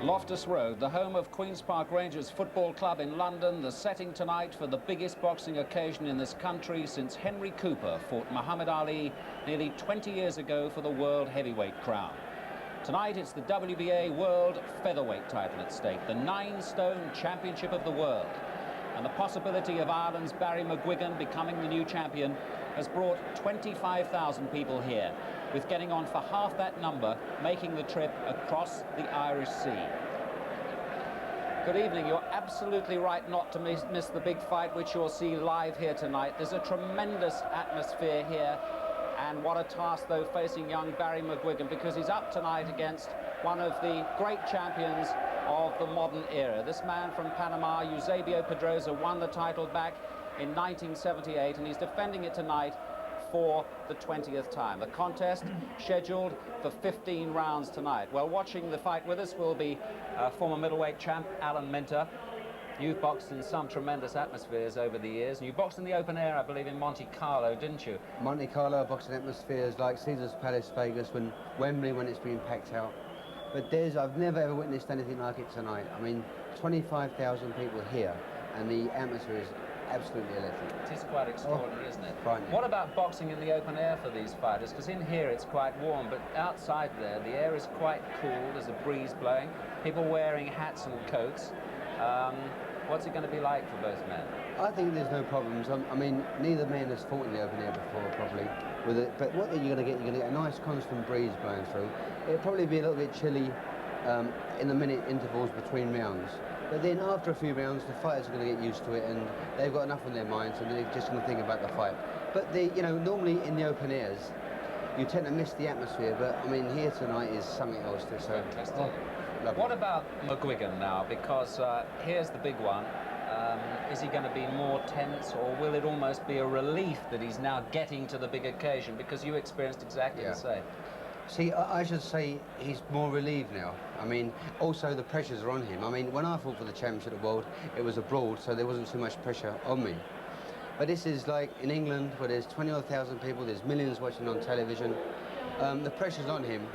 Loftus Road, the home of Queen's Park Rangers Football Club in London, the setting tonight for the biggest boxing occasion in this country since Henry Cooper fought Muhammad Ali nearly 20 years ago for the world heavyweight crown. Tonight it's the WBA World Featherweight title at stake, the 9-stone championship of the world. And the possibility of Ireland's Barry McGuigan becoming the new champion has brought 25,000 people here, with getting on for half that number making the trip across the Irish Sea. Good evening. You're absolutely right not to miss the big fight which you'll see live here tonight. There's a tremendous atmosphere here, and what a task though facing young Barry McGuigan, because he's up tonight against one of the great champions of the modern era. This man from Panama, Eusebio Pedroza, won the title back in 1978, and he's defending it tonight for the 20th time. The contest scheduled for 15 rounds tonight. Well, watching the fight with us will be former middleweight champ Alan Minter. You've boxed in some tremendous atmospheres over the years, and you boxed in the open air, I believe, in Monte Carlo, didn't you? Monte Carlo, boxing atmospheres like Caesar's Palace, Vegas, Wembley when it's been packed out. But I've never ever witnessed anything like it tonight. I mean, 25,000 people here, and the atmosphere is absolutely electric. It is quite extraordinary, isn't it? Frightening. What about boxing in the open air for these fighters? Because in here it's quite warm, but outside there the air is quite cool. There's a breeze blowing, people wearing hats and coats. What's it going to be like for both men? I think there's no problems. I mean, neither man has fought in the open air before, probably. But what you're going to get, you're going to get a nice constant breeze blowing through. It'll probably be a little bit chilly in the minute intervals between rounds. But then after a few rounds, the fighters are going to get used to it, and they've got enough on their minds, and they're just going to think about the fight. But normally in the open airs, you tend to miss the atmosphere. But I mean, here tonight is something else. So, what about McGuigan now? Because here's the big one. Is he going to be more tense, or will it almost be a relief that he's now getting to the big occasion? Because you experienced exactly the same. See, I should say he's more relieved now. I mean, also the pressures are on him. I mean, when I fought for the championship of the world, it was abroad, so there wasn't so much pressure on me. But this is like in England, where there's 20,000 people, there's millions watching on television. The pressure's on him.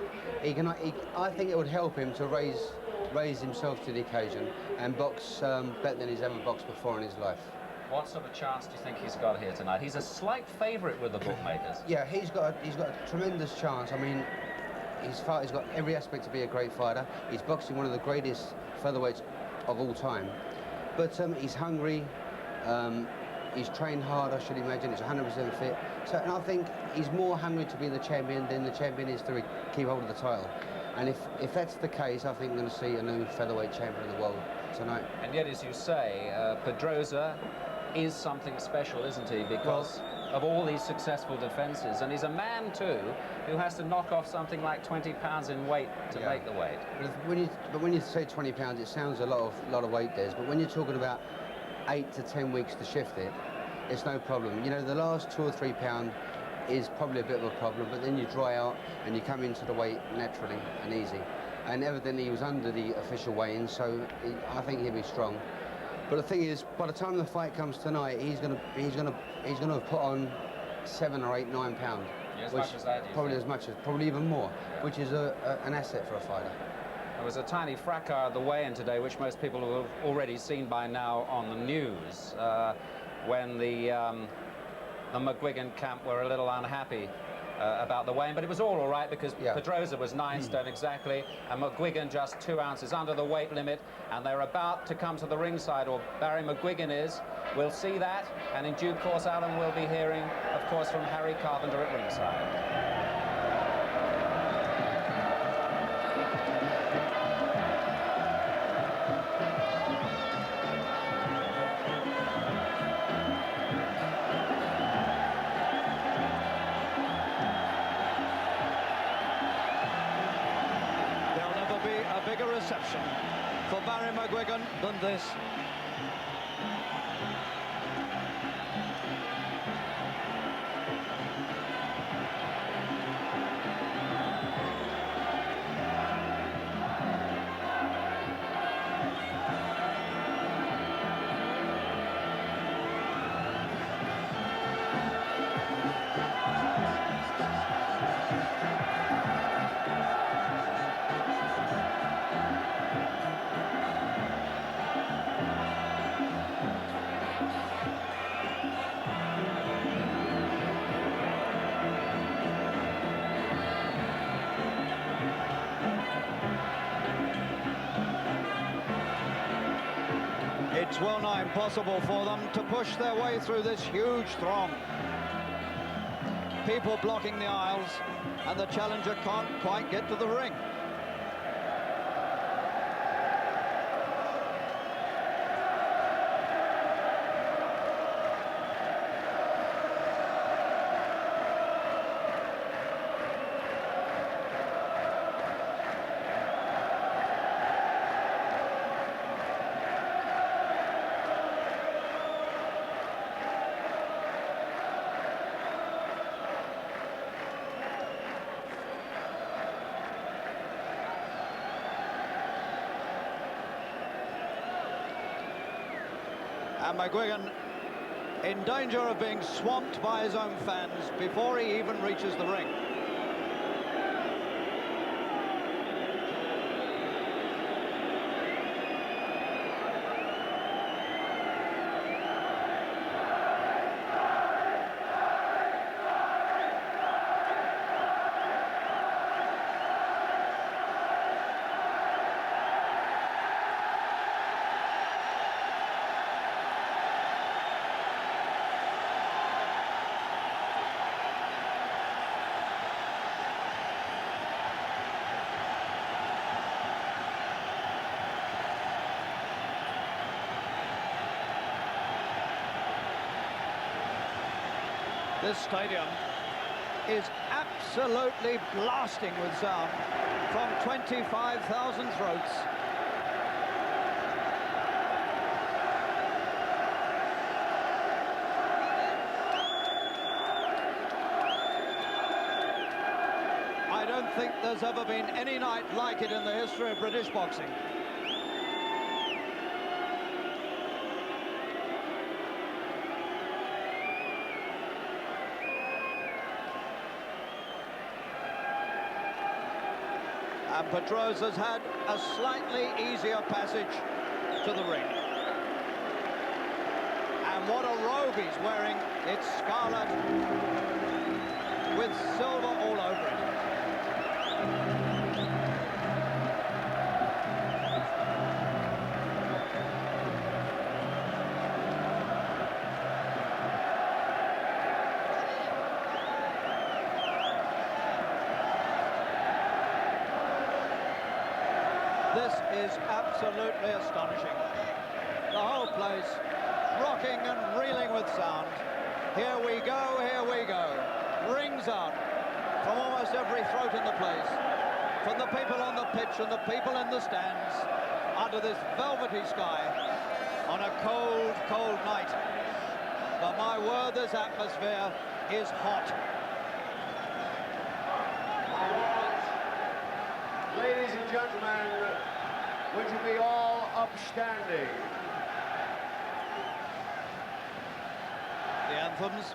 I think it would help him to raise himself to the occasion and box better than he's ever boxed before in his life. What sort of chance do you think he's got here tonight? He's a slight favourite with the bookmakers. Yeah, he's got a tremendous chance. I mean, he's got every aspect to be a great fighter. He's boxing one of the greatest featherweights of all time. But he's hungry. He's trained hard, I should imagine. He's 100% fit. So, and I think he's more hungry to be the champion than the champion is to keep hold of the title. And if that's the case, I think we're going to see a new featherweight champion of the world tonight. And yet, as you say, Pedroza is something special, isn't he? Because of all these successful defences. And he's a man, too, who has to knock off something like 20 pounds in weight to make the weight. But when you say 20 pounds, it sounds a lot of weight, Des. But when you're talking about 8 to 10 weeks to shift it, it's no problem. You know, the last 2 or 3 pounds is probably a bit of a problem, but then you dry out and you come into the weight naturally and easy. And evidently he was under the official weigh-in, so I think he'll be strong. But the thing is, by the time the fight comes tonight, he's gonna have put on 7 or 8, 9 pounds. Yeah, as much as that, probably even more, which is an asset for a fighter. There was a tiny fracas at the weigh-in today, which most people have already seen by now on the news, when the McGuigan camp were a little unhappy about the weigh-in, but it was all right because Pedroza was 9 stone exactly, and McGuigan just 2 ounces under the weight limit, and they're about to come to the ringside, or Barry McGuigan is. We'll see that, and in due course, Alan will be hearing, of course, from Harry Carpenter at ringside. Reception for Barry McGuigan than this. It's well nigh impossible for them to push their way through this huge throng. People blocking the aisles, and the challenger can't quite get to the ring. And McGuigan in danger of being swamped by his own fans before he even reaches the ring. This stadium is absolutely blasting with sound from 25,000 throats. I don't think there's ever been any night like it in the history of British boxing. And Pedroza's had a slightly easier passage to the ring. And what a robe he's wearing. It's scarlet with silver all over it. This is absolutely astonishing. The whole place rocking and reeling with sound. Here we go, here we go. Rings out from almost every throat in the place. From the people on the pitch and the people in the stands under this velvety sky on a cold, cold night. But my word, this atmosphere is hot. Ladies and gentlemen, would you be all upstanding? The anthems.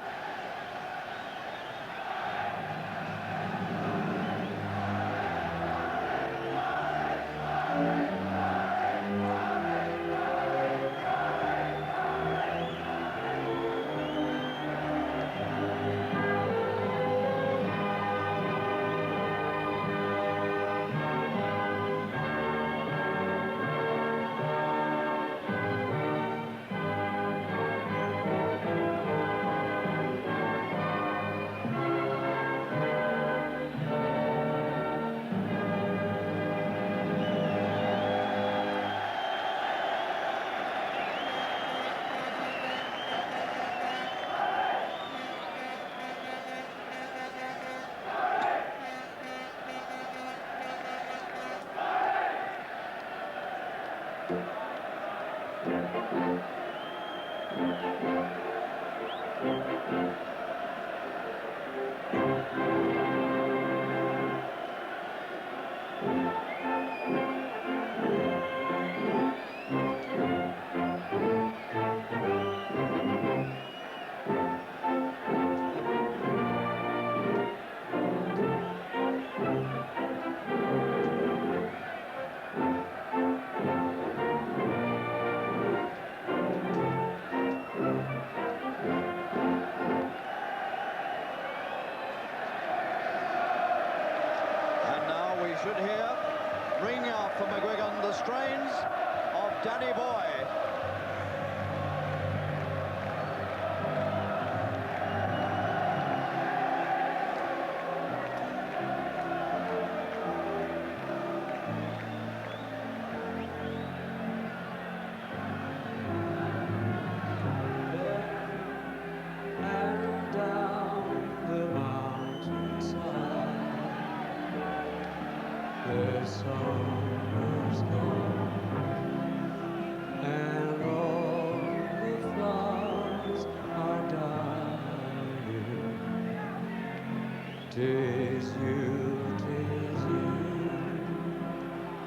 'tis you,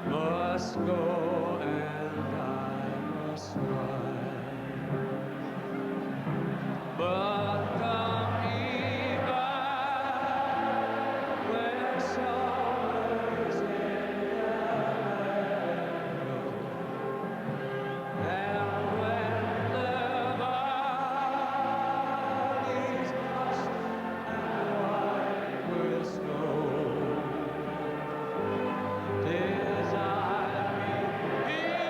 must go and I must ride. But come even when summer's in the meadow, and when the valleys hushed and white with snow, 'tis I meet here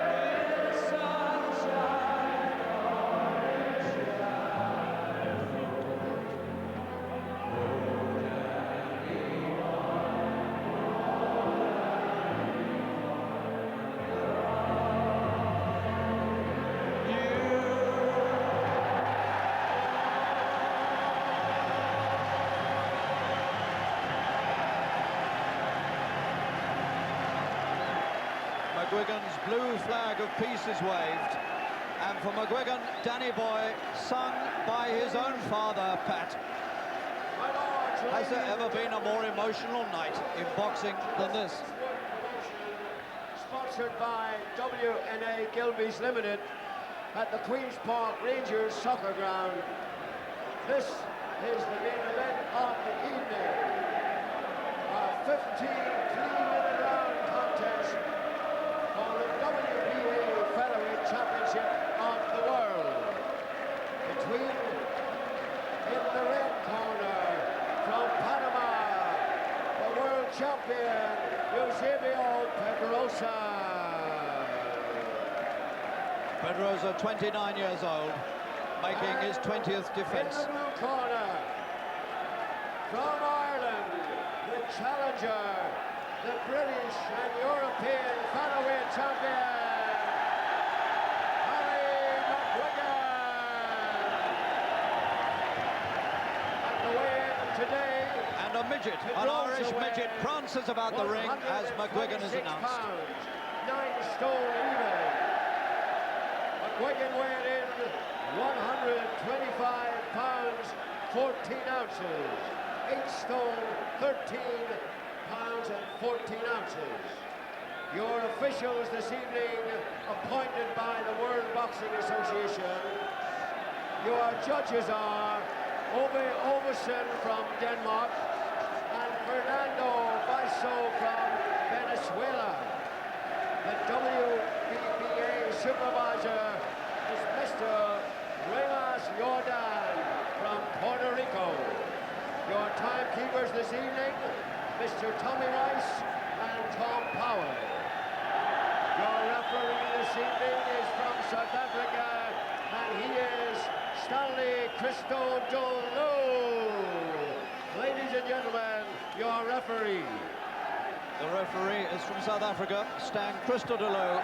in the sunshine or in shadow. McGuigan's blue flag of peace is waved, and for McGuigan, Danny Boy, sung by his own father, Pat. Has there ever been a more emotional night in boxing than this? Sponsored by WNA Gilbey's Limited at the Queen's Park Rangers Soccer Ground. This is the main event of the evening. A 15 three-minute round contest for the WBA Featherweight Championship of the world. Between, in the red corner, from Panama, the world champion, Eusebio Pedroza. Pedroza, 29 years old, making his 20th defense. In the blue corner, from Ireland, the challenger, the British and European featherweight champion, McGuigan. And the weigh-in today, And a midget, an Irish midget, prances about the ring as McGuigan is announced. pounds, 9 stone even. McGuigan weighed in 125 pounds, 14 ounces. 8 stone, 13 pounds and 14 ounces. Your officials this evening, appointed by the World Boxing Association. Your judges are Ove Ovesen from Denmark and Fernando Basso from Venezuela. The WBA supervisor is Mr. Remas Jordan from Puerto Rico. Your timekeepers this evening, Mr. Tommy Rice and Tom Powell. Your referee this evening is from South Africa, and he is Stanley Christodoulou. Ladies and gentlemen, your referee. The referee is from South Africa, Stan Christodoulou,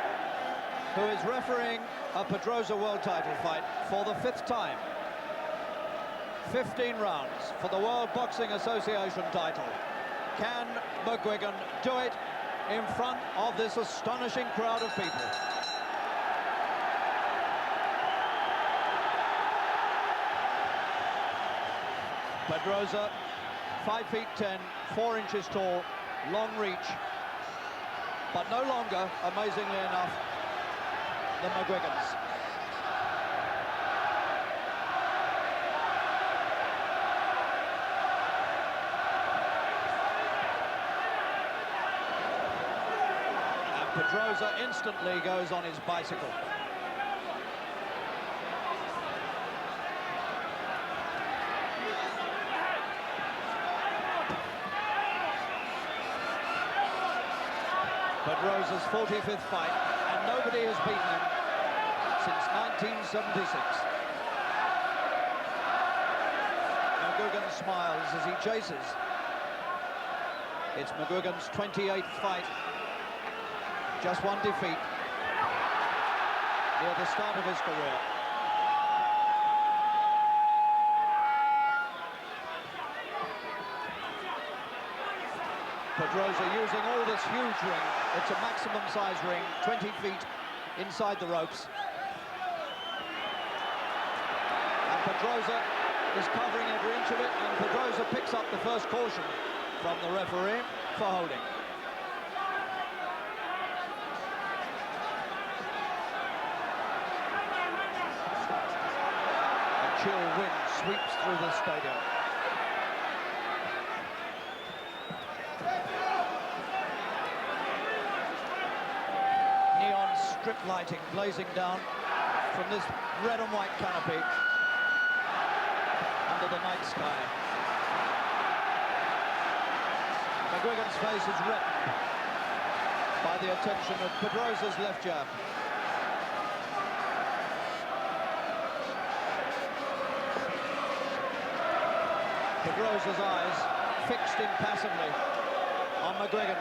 who is refereeing a Pedroza world title fight for the 5th time. 15 rounds for the World Boxing Association title. Can McGuigan do it in front of this astonishing crowd of people? Pedroza, 5 feet 10, 4 inches tall, long reach, but no longer, amazingly enough, than McGuigan's. And Pedroza instantly goes on his bicycle. Pedroza's 45th fight, and nobody has beaten him since 1976. McGuigan smiles as he chases. It's McGuigan's 28th fight, just 1 defeat near the start of his career. Pedroza using all this huge ring. It's a maximum size ring, 20 feet inside the ropes. And Pedroza is covering every inch of it, and Pedroza picks up the first caution from the referee for holding. A chill wind sweeps through the stadium. Neon strip lighting blazing down from this red and white canopy under the night sky. McGuigan's face is reddened by the attention of Pedroza's left jab. Pedroza's eyes fixed impassively on McGuigan.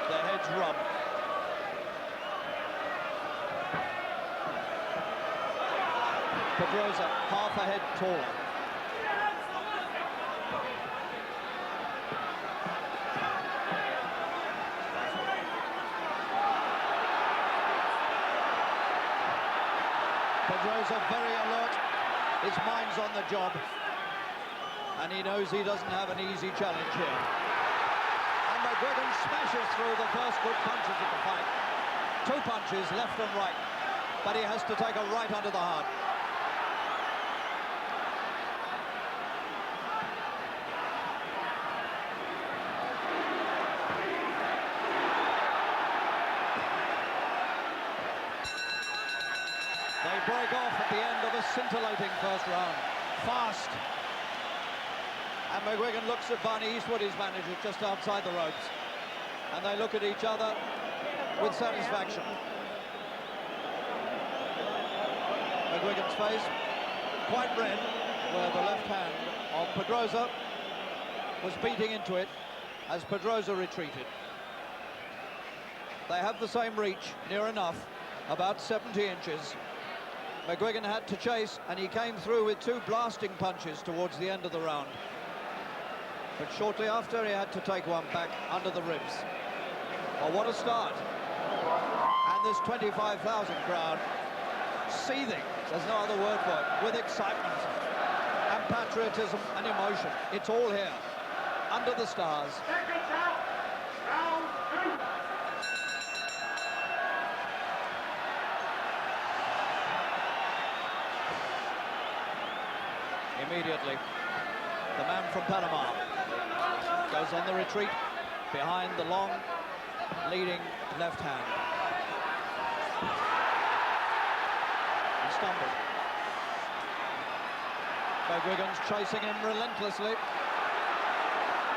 Their heads rub. Pedroza half a head taller. Pedroza very alert. His mind's on the job, and he knows he doesn't have an easy challenge here. And McGuigan smashes through the first good punches of the fight. 2 punches, left and right, but he has to take a right under the heart. They break off at the end of a scintillating first round. Fast. And McGuigan looks at Barney Eastwood, his manager, just outside the ropes. And they look at each other with satisfaction. McGuigan's face quite red, where the left hand of Pedroza was beating into it as Pedroza retreated. They have the same reach, near enough, about 70 inches. McGuigan had to chase, and he came through with 2 blasting punches towards the end of the round. But shortly after, he had to take one back under the ribs. Oh, what a start. And this 25,000 crowd seething, there's no other word for it, with excitement and patriotism and emotion. It's all here, under the stars. Immediately, the man from Panama goes on the retreat behind the long, leading left hand. He stumbled. McGuigan's chasing him relentlessly.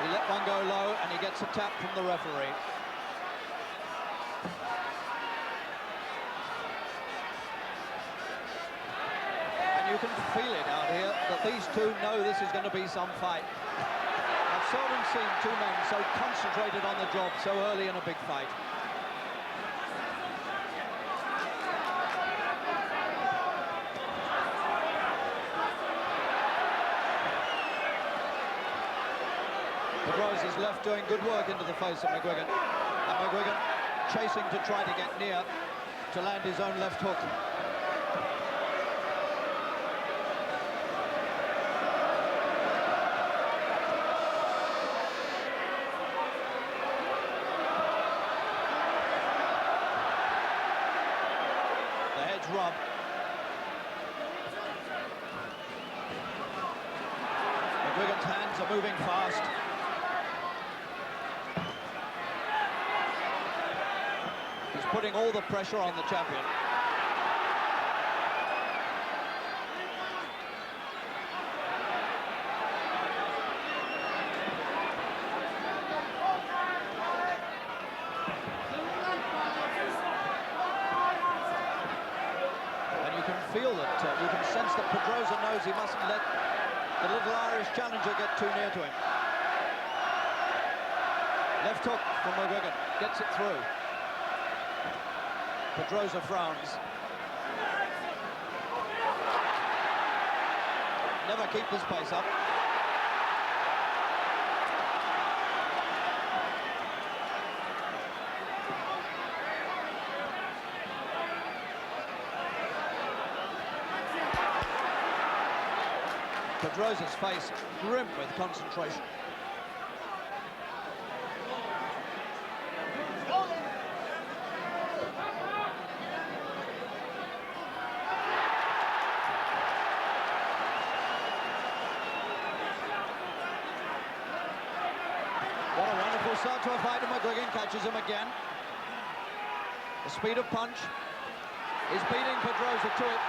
He let one go low, and he gets a tap from the referee. You can feel it out here that these two know this is going to be some fight. I've seldom seen 2 men so concentrated on the job so early in a big fight. Pedroza's left doing good work into the face of McGuigan. And McGuigan chasing to try to get near to land his own left hook. Rub. McGuigan's hands are moving fast. He's putting all the pressure on the champion. Feel that you can sense that Pedroza knows he mustn't let the little Irish challenger get too near to him. Left hook from McGuigan, gets it through. Pedroza frowns. Never keep this pace up. Pedroza's face grim with concentration. What a wonderful start to a fight, and McGuigan catches him again. The speed of punch is beating Pedroza to it.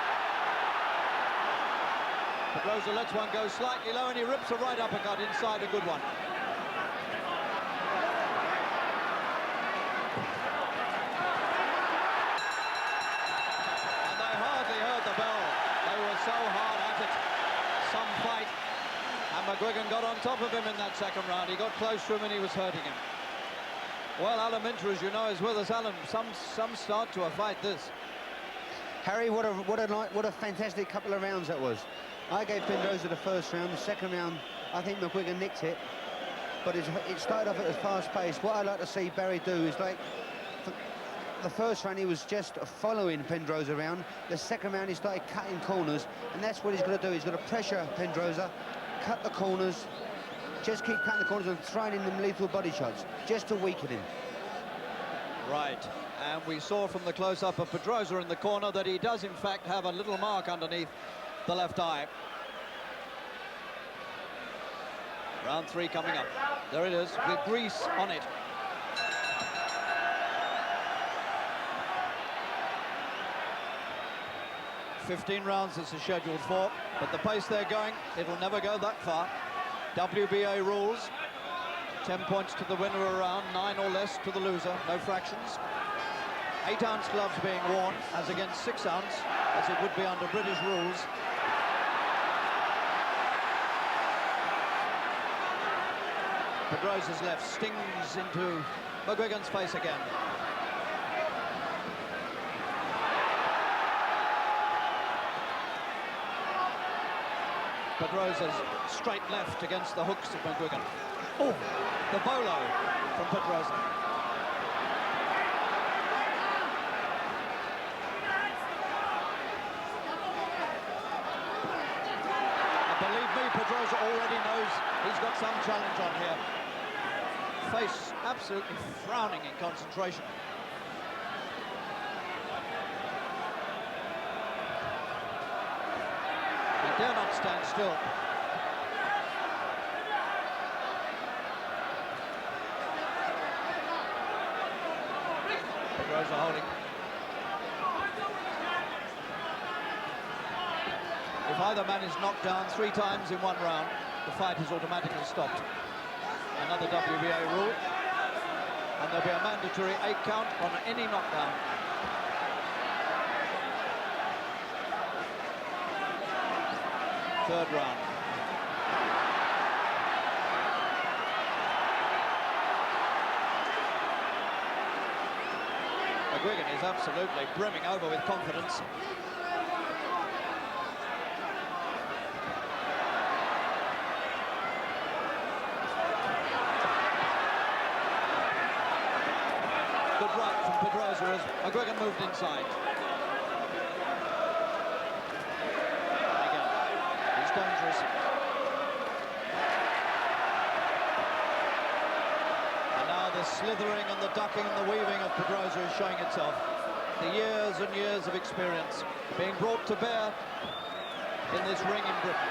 Pedroza lets one go slightly low, and he rips a right uppercut inside, a good one. And they hardly heard the bell. They were so hard at it. Some fight. And McGuigan got on top of him in that second round. He got close to him and he was hurting him. Well, Alan Minter, as you know, is with us. Alan, some start to a fight, this. Harry, what a fantastic couple of rounds that was. I gave Pedroza the first round. The second round, I think McGuigan nicked it. But it started off at a fast pace. What I like to see Barry do is, like, the first round he was just following Pedroza around. The second round he started cutting corners, and that's what he's going to do. He's going to pressure Pedroza, cut the corners, just keep cutting the corners and throwing in them lethal body shots, just to weaken him. Right, and we saw from the close-up of Pedroza in the corner that he does in fact have a little mark underneath the left eye. Round 3 coming up. There it is, with grease on it. "15 rounds this is scheduled for, but the pace they're going, it'll never go that far. WBA rules, 10 points to the winner of a round, 9 or less to the loser, no fractions. 8-ounce gloves being worn, as against 6-ounce, as it would be under British rules. Pedroza's left stings into McGuigan's face again. Pedroza's straight left against the hooks of McGuigan. Oh, the bolo from Pedroza. And believe me, Pedroza already knows he's got some challenge on here. Face absolutely frowning in concentration. He dare not stand still. Pedroza holding. If either man is knocked down 3 times in one round, the fight is automatically stopped. Another WBA rule, and there'll be a mandatory 8 count on any knockdown. Third round. McGuigan is absolutely brimming over with confidence. Good right from Pedroza as McGuigan moved inside. Again, he's dangerous. And now the slithering and the ducking and the weaving of Pedroza is showing itself. The years and years of experience being brought to bear in this ring in Britain.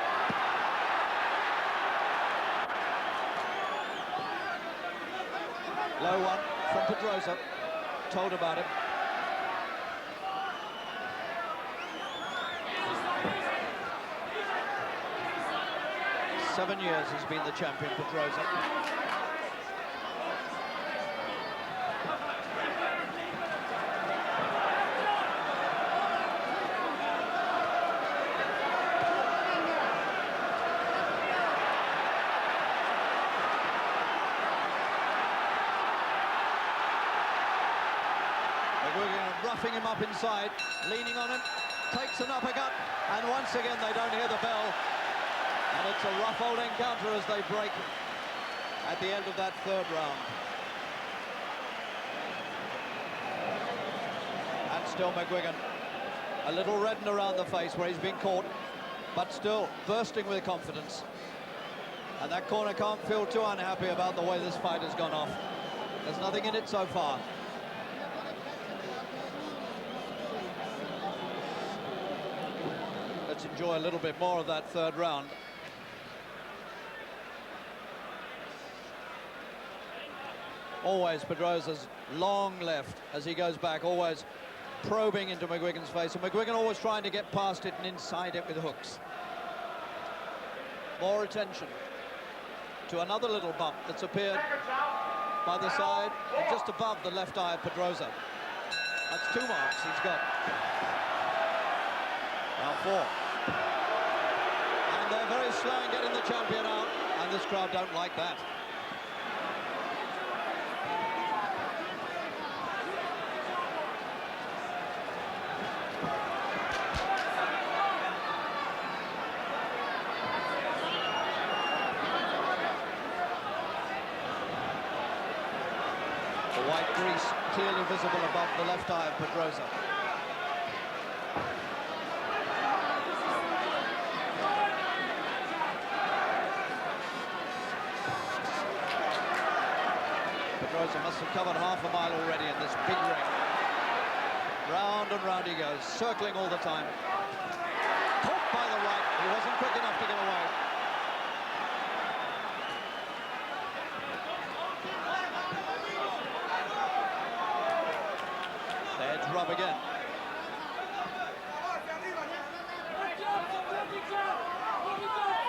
Low one from Pedroza, told about him. "7 years he's been the champion, Pedroza. Roughing him up inside, leaning on him, takes an uppercut, and once again they don't hear the bell. And it's a rough old encounter as they break at the end of that third round. And still McGuigan, a little reddened around the face where he's been caught. but still bursting with confidence. And that corner can't feel too unhappy about the way this fight has gone off. There's nothing in it so far. Let's enjoy a little bit more of that third round. Always Pedroza's long left as he goes back, always probing into McGuigan's face, and McGuigan always trying to get past it and inside it with hooks. More attention to another little bump that's appeared by the side and just above the left eye of Pedroza. That's 2 marks he's got. Round 4. And they're very slow in getting the champion out, and this crowd don't like that. White grease clearly visible above the left eye of Pedroza. Pedroza must have covered half a mile already in this big ring. Round and round he goes, circling all the time. Caught by the right, he wasn't quick enough to get away. Rub again.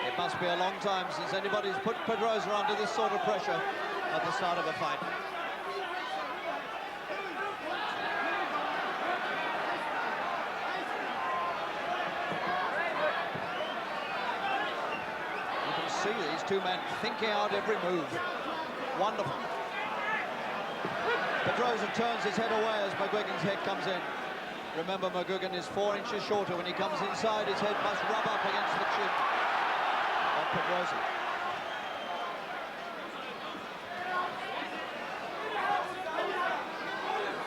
It must be a long time since anybody's put Pedroza under this sort of pressure at the start of a fight. You can see these two men thinking out every move. Wonderful. Pedroza turns his head away as McGuigan's head comes in. Remember, McGuigan is 4 inches shorter. When he comes inside, his head must rub up against the chin of Pedroza.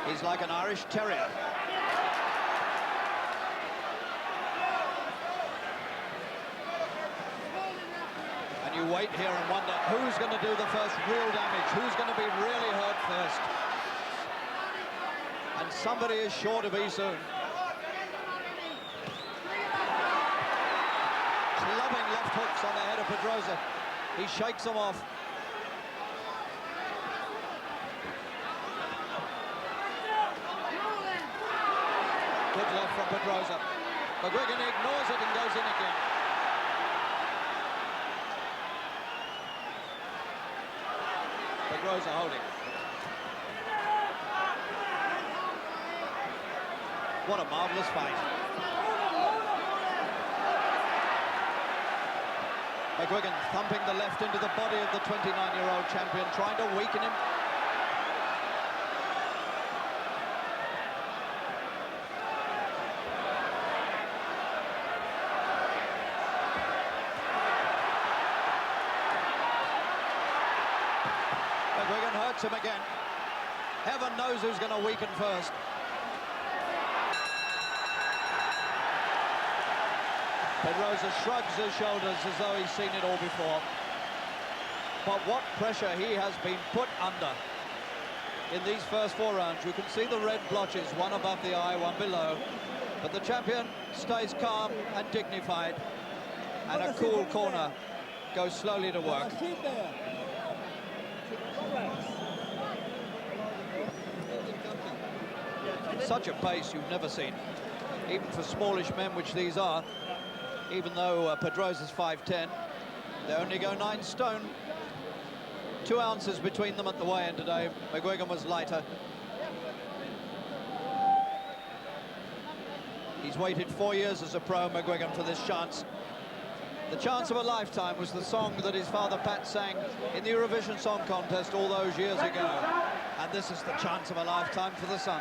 He's like an Irish terrier. And you wait here and wonder who's going to do the first real damage, who's going to be really hurt first. And somebody is sure to be soon. Clubbing left hooks on the head of Pedroza. He shakes them off. Good left from Pedroza. McGuigan ignores it and goes in again. Pedroza holding. What a marvellous fight. McGuigan thumping the left into the body of the 29-year-old champion, trying to weaken him. McGuigan hurts him again. Heaven knows who's going to weaken first. Pedroza shrugs his shoulders as though he's seen it all before. But what pressure he has been put under in these first 4 rounds. You can see the red blotches, one above the eye, one below. But the champion stays calm and dignified, and a cool corner goes slowly to work. Such a pace you've never seen, even for smallish men, which these are. Even though Pedroza's 5'10", they only go 9 stone. 2 ounces between them at the weigh-in today. McGuigan was lighter. He's waited 4 years as a pro, McGuigan, for this chance. The chance of a lifetime was the song that his father Pat sang in the Eurovision Song Contest all those years ago. And this is the chance of a lifetime for the son.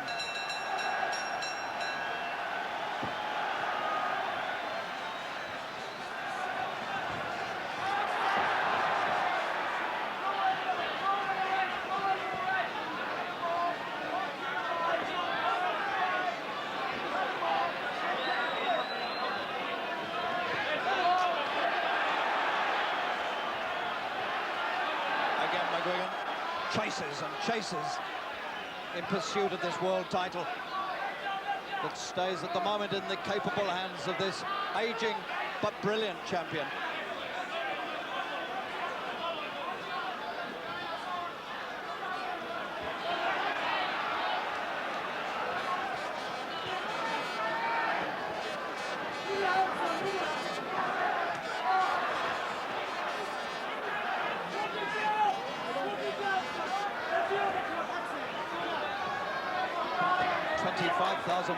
McGuigan chases and chases in pursuit of this world title that stays at the moment in the capable hands of this aging but brilliant champion.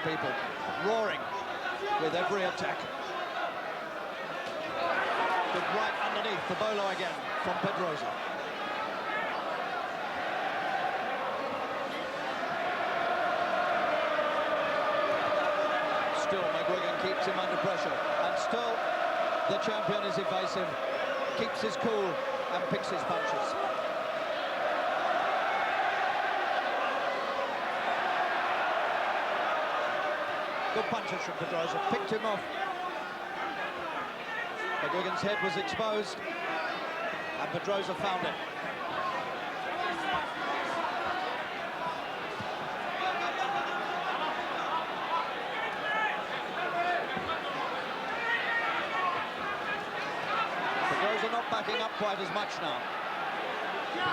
People roaring with every attack. Good right underneath the bolo again from Pedroza. Still McGuigan keeps him under pressure, and still the champion is evasive, keeps his cool and picks his punches. Good punches from Pedroza, picked him off. McGuigan's head was exposed, and Pedroza found it. Pedroza not backing up quite as much now.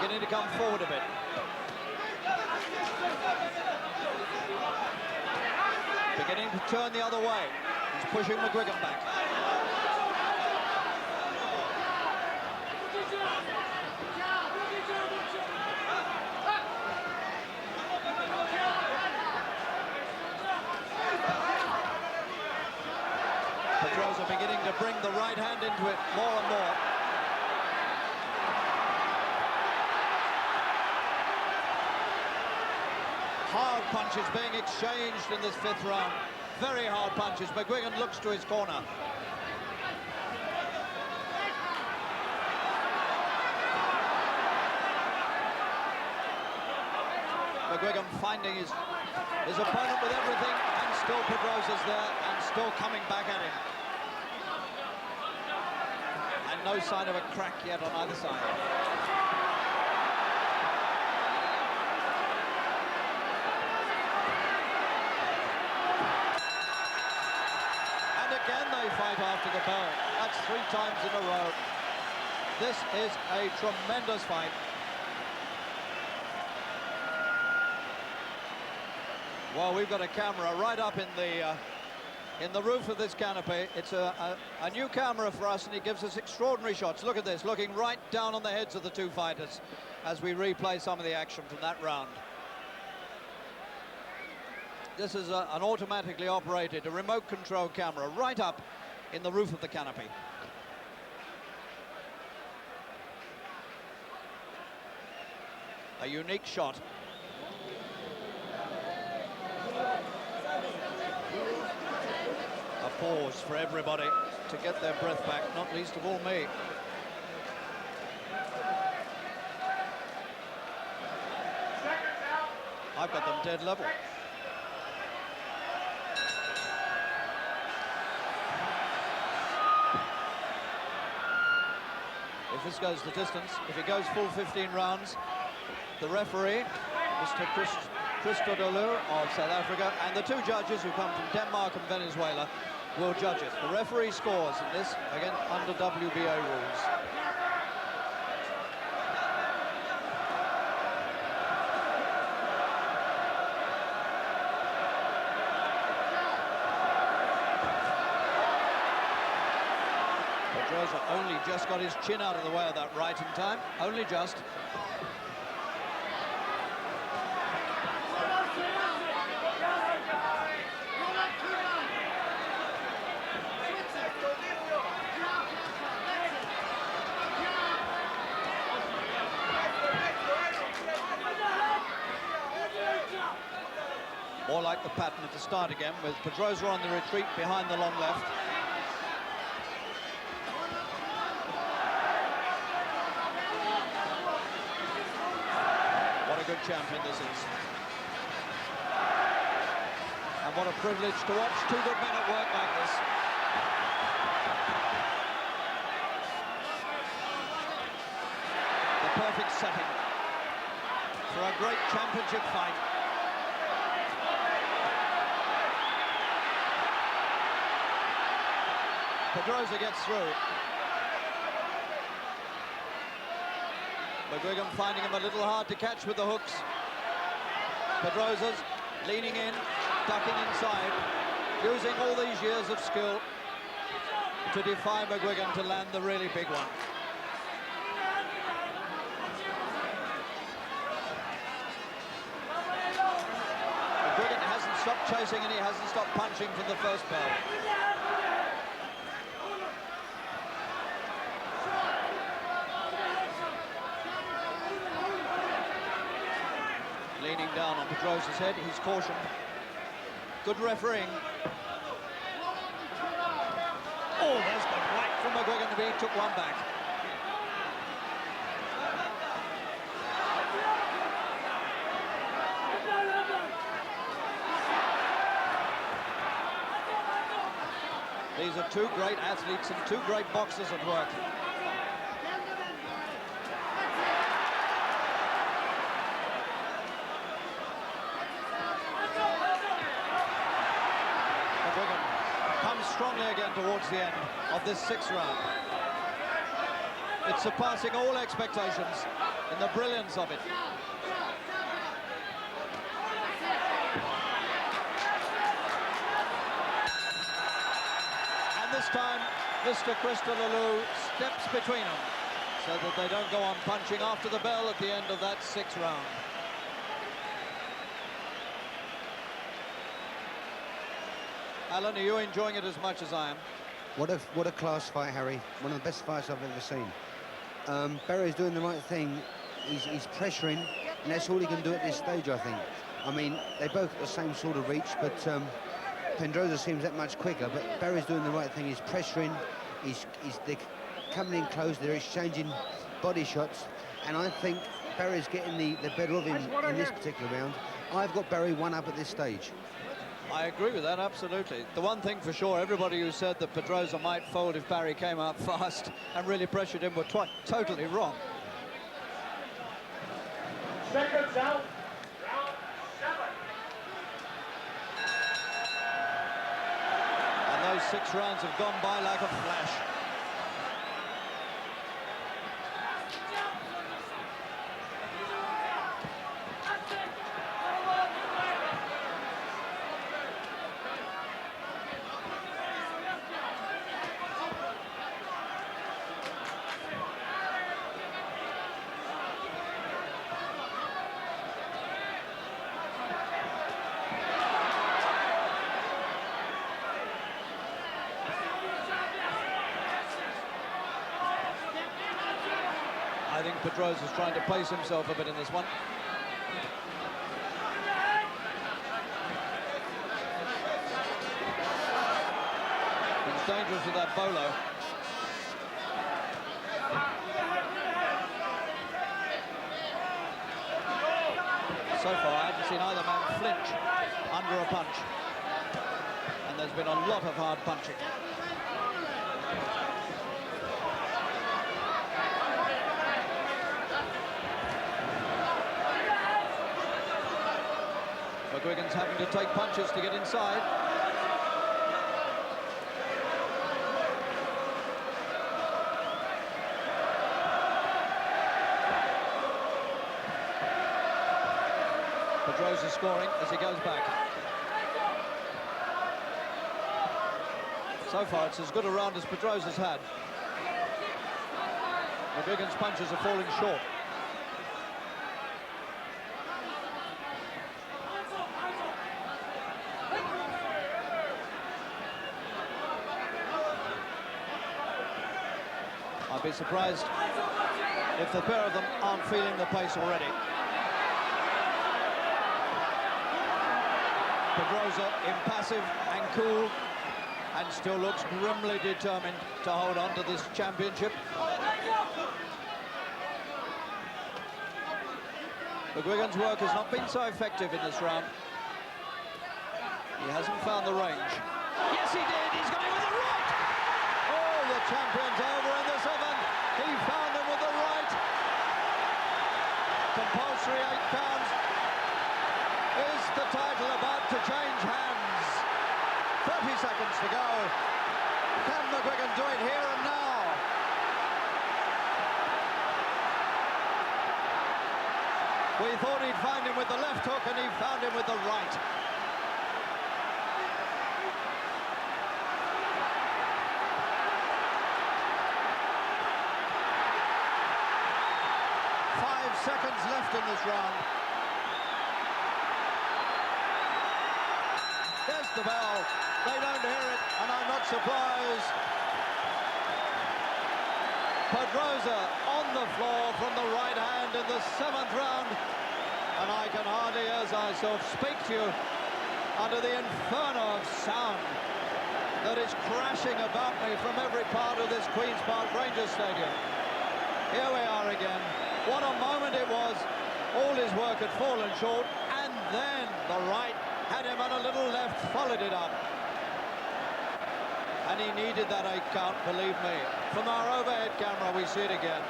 Beginning to come forward a bit. Beginning to turn the other way. He's pushing McGuigan back. Pedroza beginning to bring the right hand into it more and more. Hard punches being exchanged in this fifth round. Very hard punches. McGuigan looks to his corner. McGuigan finding his opponent with everything, and still Pedroza's there, and still coming back at him. And no sign of a crack yet on either side. Fight after the bell. That's 3 times in a row. This is a tremendous fight. Well, we've got a camera right up in the roof of this canopy. It's a new camera for us, and it gives us extraordinary shots. Look at this, looking right down on the heads of the two fighters as we replay some of the action from that round. This is an automatically operated, a remote control camera right up in the roof of the canopy. A unique shot. A pause for everybody to get their breath back, not least of all me. I've got them dead level. If this goes the distance, if it goes full 15 rounds, the referee, Mr. Christodoulou of South Africa, and the 2 judges who come from Denmark and Venezuela will judge it. The referee scores in this, again, under WBA rules. Pedroza only just got his chin out of the way of that right in time, only just. More like the pattern at the start again, with Pedroza on the retreat behind the long left. What a good champion this is. And what a privilege to watch 2 good men at work like this. The perfect setting. for a great championship fight. Pedroza gets through. McGuigan finding him a little hard to catch with the hooks. Pedroza's leaning in, ducking inside, using all these years of skill to defy McGuigan to land the really big one. McGuigan hasn't stopped chasing and he hasn't stopped punching from the first bell. Leaning down on Pedroza's head, he's cautioned. Good refereeing. Oh, there's the right from McGuigan, but he took one back. These are two great athletes and two great boxers at work. Strongly again towards the end of this sixth round. It's surpassing all expectations in the brilliance of it. And this time, Mr. Christodoulou steps between them so that they don't go on punching after the bell at the end of that sixth round. Alan, are you enjoying it as much as I am? What a class fight, Harry. One of the best fights I've ever seen. Barry's doing the right thing. He's pressuring, and that's all he can do at this stage, I think. I mean, they both got the same sort of reach, but Perdroza seems that much quicker. But Barry's doing the right thing. He's pressuring. They're coming in close. They're exchanging body shots, and I think Barry's getting the better of him in this particular round. I've got Barry one up at this stage. I agree with that, absolutely. The one thing for sure, everybody who said that Pedroza might fold if Barry came out fast and really pressured him were totally wrong. Seconds out. Round 7. And those 6 rounds have gone by like a flash. I think Pedroza's trying to pace himself a bit in this one. He's dangerous with that bolo. So far, I haven't seen either man flinch under a punch. And there's been a lot of hard punching. McGuigan's having to take punches to get inside. Pedroza scoring as he goes back. So far, it's as good a round as Pedroza's had. McGuigan's punches are falling short. I'd be surprised if the pair of them aren't feeling the pace already. Pedroza impassive and cool and still looks grimly determined to hold on to this championship. McGuigan's work has not been so effective in this round. He hasn't found the range. Yes, he did. He's got it with the right. Oh, the champion's over in the 7th. He found him with the right. Compulsory 8 count. do it here and now. We thought he'd find him with the left hook, and he found him with the right. Seconds left in this round. There's the bell. They don't hear it, and I'm not surprised. Pedroza on the floor from the right hand in the 7th round. And I can hardly, as I speak to you, under the inferno of sound that is crashing about me from every part of this Queen's Park Rangers Stadium. Here we are again. What a moment it was. All his work had fallen short, and then the right had him, and a little left followed it up. And he needed that 8 count, believe me. From our overhead camera, we see it again.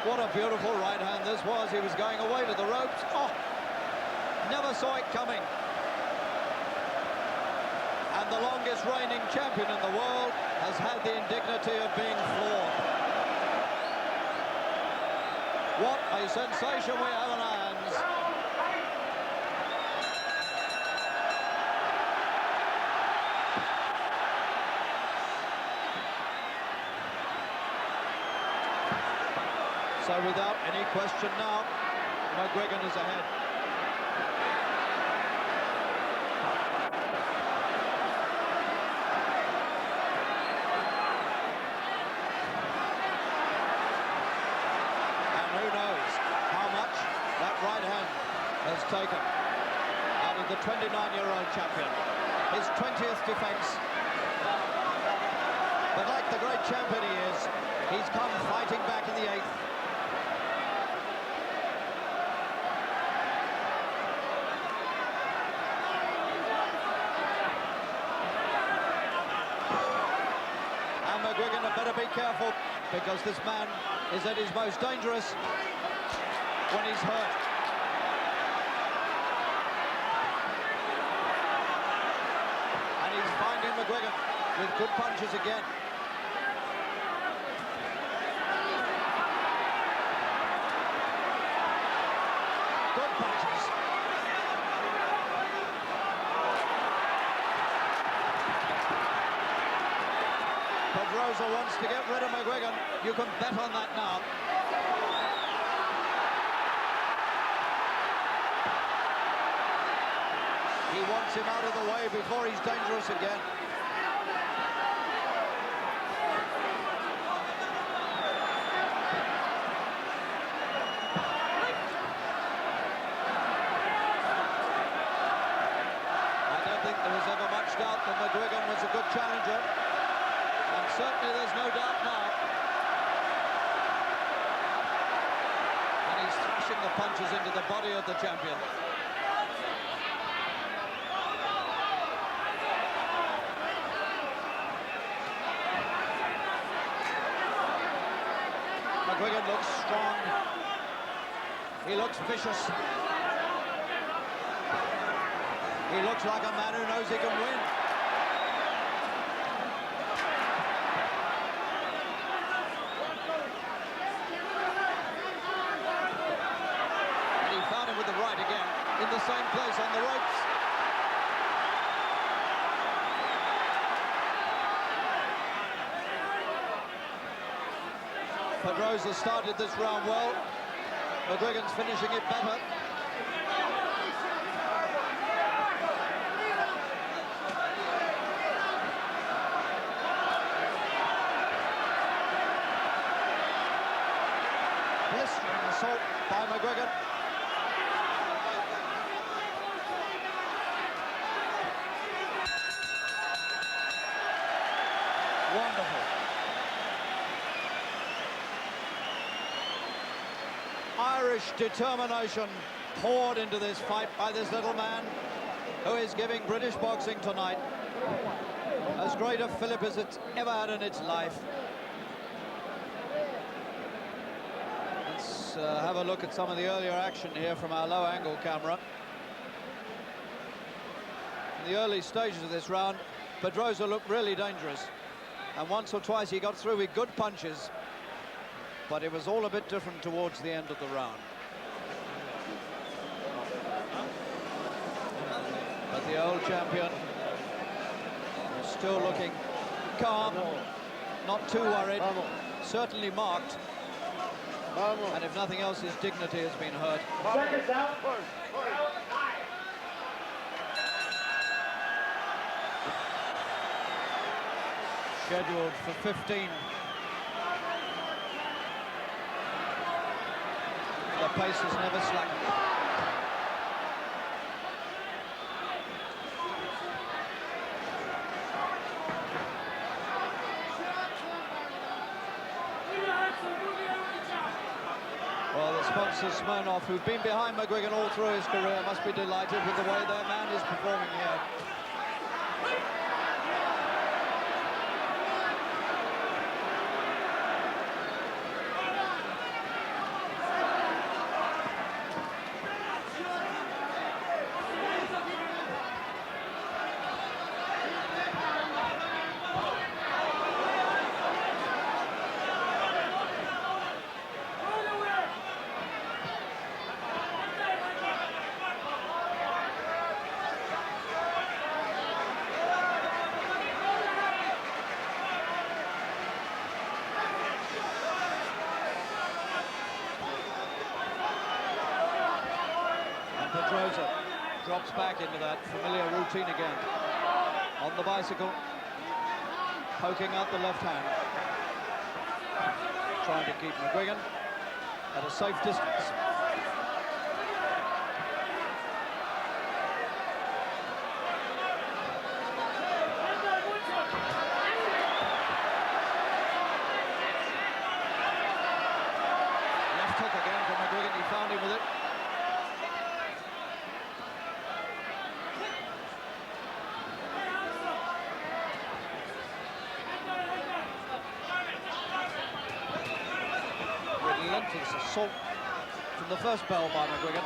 What a beautiful right hand this was. He was going away to the ropes. Oh, never saw it coming. And the longest reigning champion in the world has had the indignity of being floored. What a sensation we have on our hands. So without any question now, McGuigan is ahead. Has taken out of the 29-year-old champion, his 20th defence. But like the great champion he is, he's come fighting back in the 8th. And McGuigan had better be careful, because this man is at his most dangerous when he's hurt. McGuigan with good punches again. Good punches. Pedroza wants to get rid of McGuigan. You can bet on that now. He wants him out of the way before he's dangerous again. That McGuigan was a good challenger, and certainly there's no doubt now. And he's thrashing the punches into the body of the champion. McGuigan looks strong. He looks vicious. He looks like a man who knows he can win. And he found him with the right again, in the same place on the ropes. Pedroza started this round well. McGuigan's finishing it better. Blistering assault by McGuigan. Wonderful. Irish determination poured into this fight by this little man who is giving British boxing tonight as great a fillip as it's ever had in its life. Let's have a look at some of the earlier action here from our low-angle camera. In the early stages of this round, Pedroza looked really dangerous. And once or twice he got through with good punches, but it was all a bit different towards the end of the round. But the old champion is still looking calm, not too worried, certainly marked. And if nothing else, his dignity has been hurt. Scheduled for 15. The pace has never slackened. Well, the sponsor Smirnoff, who've been behind McGuigan all through his career, must be delighted with the way their man is performing here. Pedroza drops back into that familiar routine again. On the bicycle, poking out the left hand. Trying to keep McGuigan at a safe distance. Left hook again for McGuigan, he found him with it. Relentless assault from the first bell by McGuigan.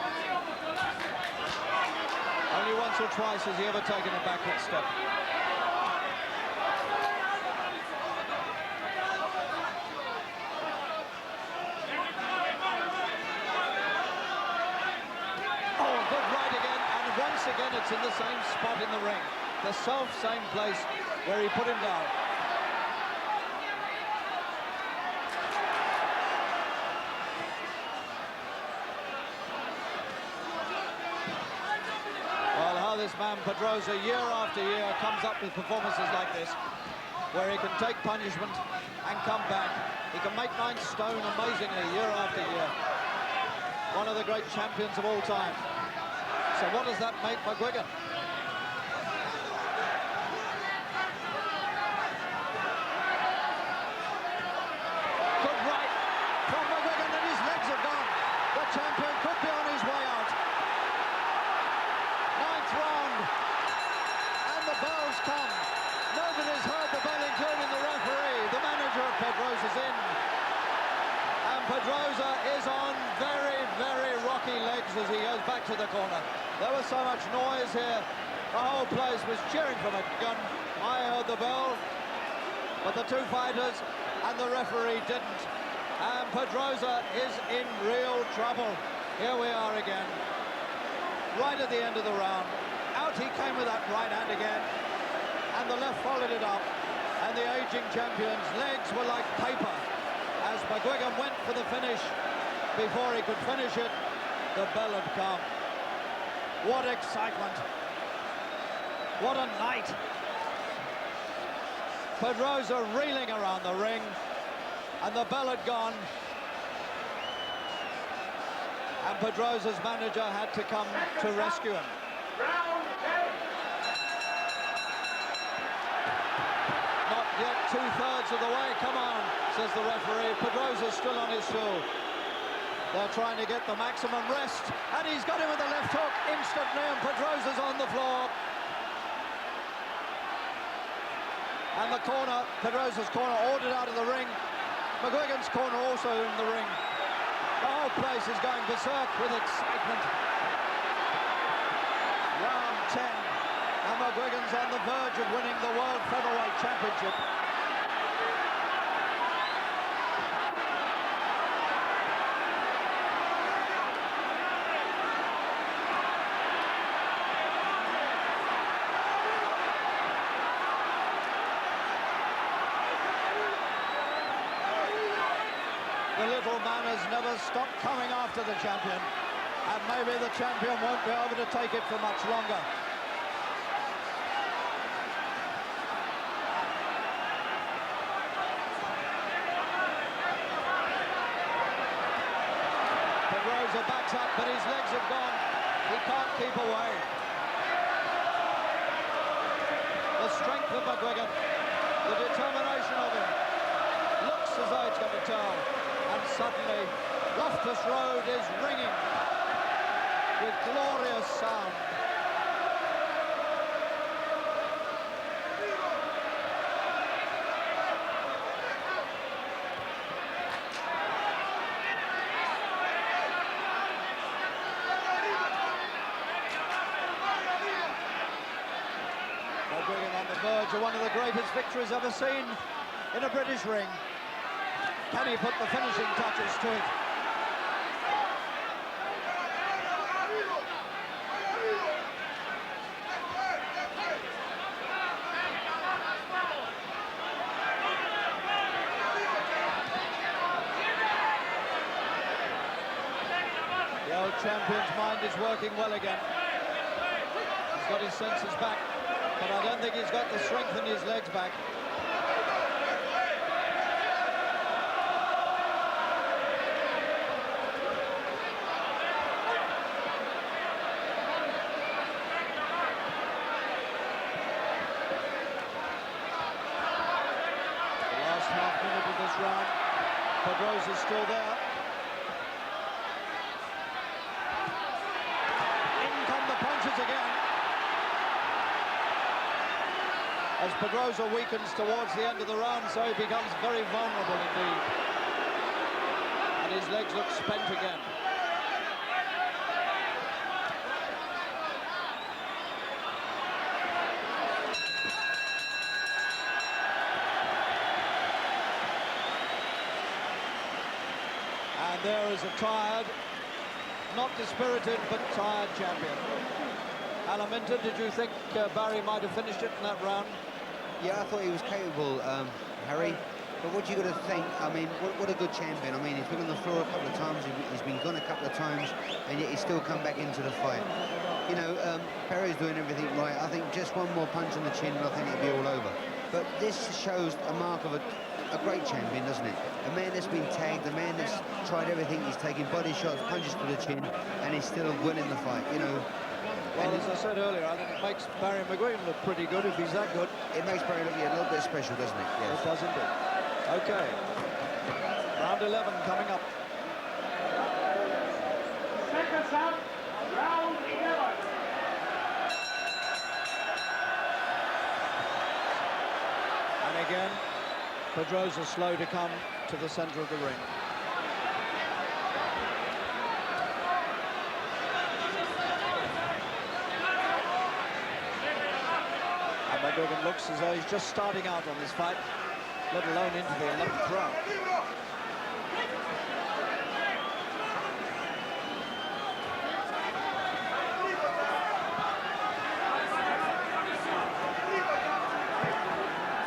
Only once or twice has he ever taken a backward step. Oh, good right again, and once again it's in the same spot in the ring. The same place where he put him down. This man Pedroza year after year comes up with performances like this, where he can take punishment and come back. He can make 9 stone amazingly year after year. One of the great champions of all time. So what does that make McGuigan? Good right from McGuigan, and his legs are gone. The champion could be on his way out. Round, and the bells come. Nobody's heard the bell, including the referee. The manager of Pedroza's in, and Pedroza is on very, very rocky legs as he goes back to the corner. There was so much noise here. The whole place was cheering for McGuigan. I heard the bell, but the two fighters and the referee didn't. And Pedroza is in real trouble. Here we are again. Right at the end of the round, out he came with that right hand again, and the left followed it up, and the aging champion's legs were like paper as McGuigan went for the finish. Before he could finish it, the bell had come. What excitement! What a night! Pedroza reeling around the ring, and the bell had gone. And Pedroza's manager had to come to rescue him. Not yet 2/3 of the way. Come on, says the referee. Pedroza's still on his stool. They're trying to get the maximum rest, and he's got him with the left hook instantly, and Pedroza's on the floor. And the corner, Pedroza's corner, ordered out of the ring. McGuigan's corner also in the ring. The whole place is going berserk with excitement. Round 10, and McGuigan's on the verge of winning the World Featherweight Championship. The little man has never stopped coming after the champion, and maybe the champion won't be able to take it for much longer. Pedroza backs up, but his legs have gone. He can't keep away. The strength of McGuigan, the determination of him, looks as though it's going to turn, and suddenly Loftus Road is ringing with glorious sound. McGuigan on the verge of one of the greatest victories ever seen in a British ring. Can he put the finishing touches to it? The old champion's mind is working well again. He's got his senses back, but I don't think he's got the strength in his legs back. The last half minute of this round, Pedroza's still there. In come the punches again. As Pedroza weakens towards the end of the round, so he becomes very vulnerable indeed. And his legs look spent again. And there is a tired, not dispirited, but tired champion. Alaminta, did you think Barry might have finished it in that round? Yeah, I thought he was capable, Harry. But what you got to think, I mean, what a good champion. I mean, he's been on the floor a couple of times, he's been gone a couple of times, and yet he's still come back into the fight. You know, Barry's doing everything right. I think just one more punch on the chin and I think it'll be all over. But this shows a mark of a great champion, doesn't it? A man that's been tagged, a man that's tried everything. He's taking body shots, punches to the chin, and he's still winning the fight, you know. Well, as I said earlier, I think it makes Barry McGuigan look pretty good if he's that good. It makes Barry look a little bit special, doesn't it? Yes. It does indeed. Okay. Round 11 coming up. Seconds out, round 11. And again, Pedroza slow to come to the centre of the ring. And McGuigan looks as though he's just starting out on this fight, let alone into the 11th round.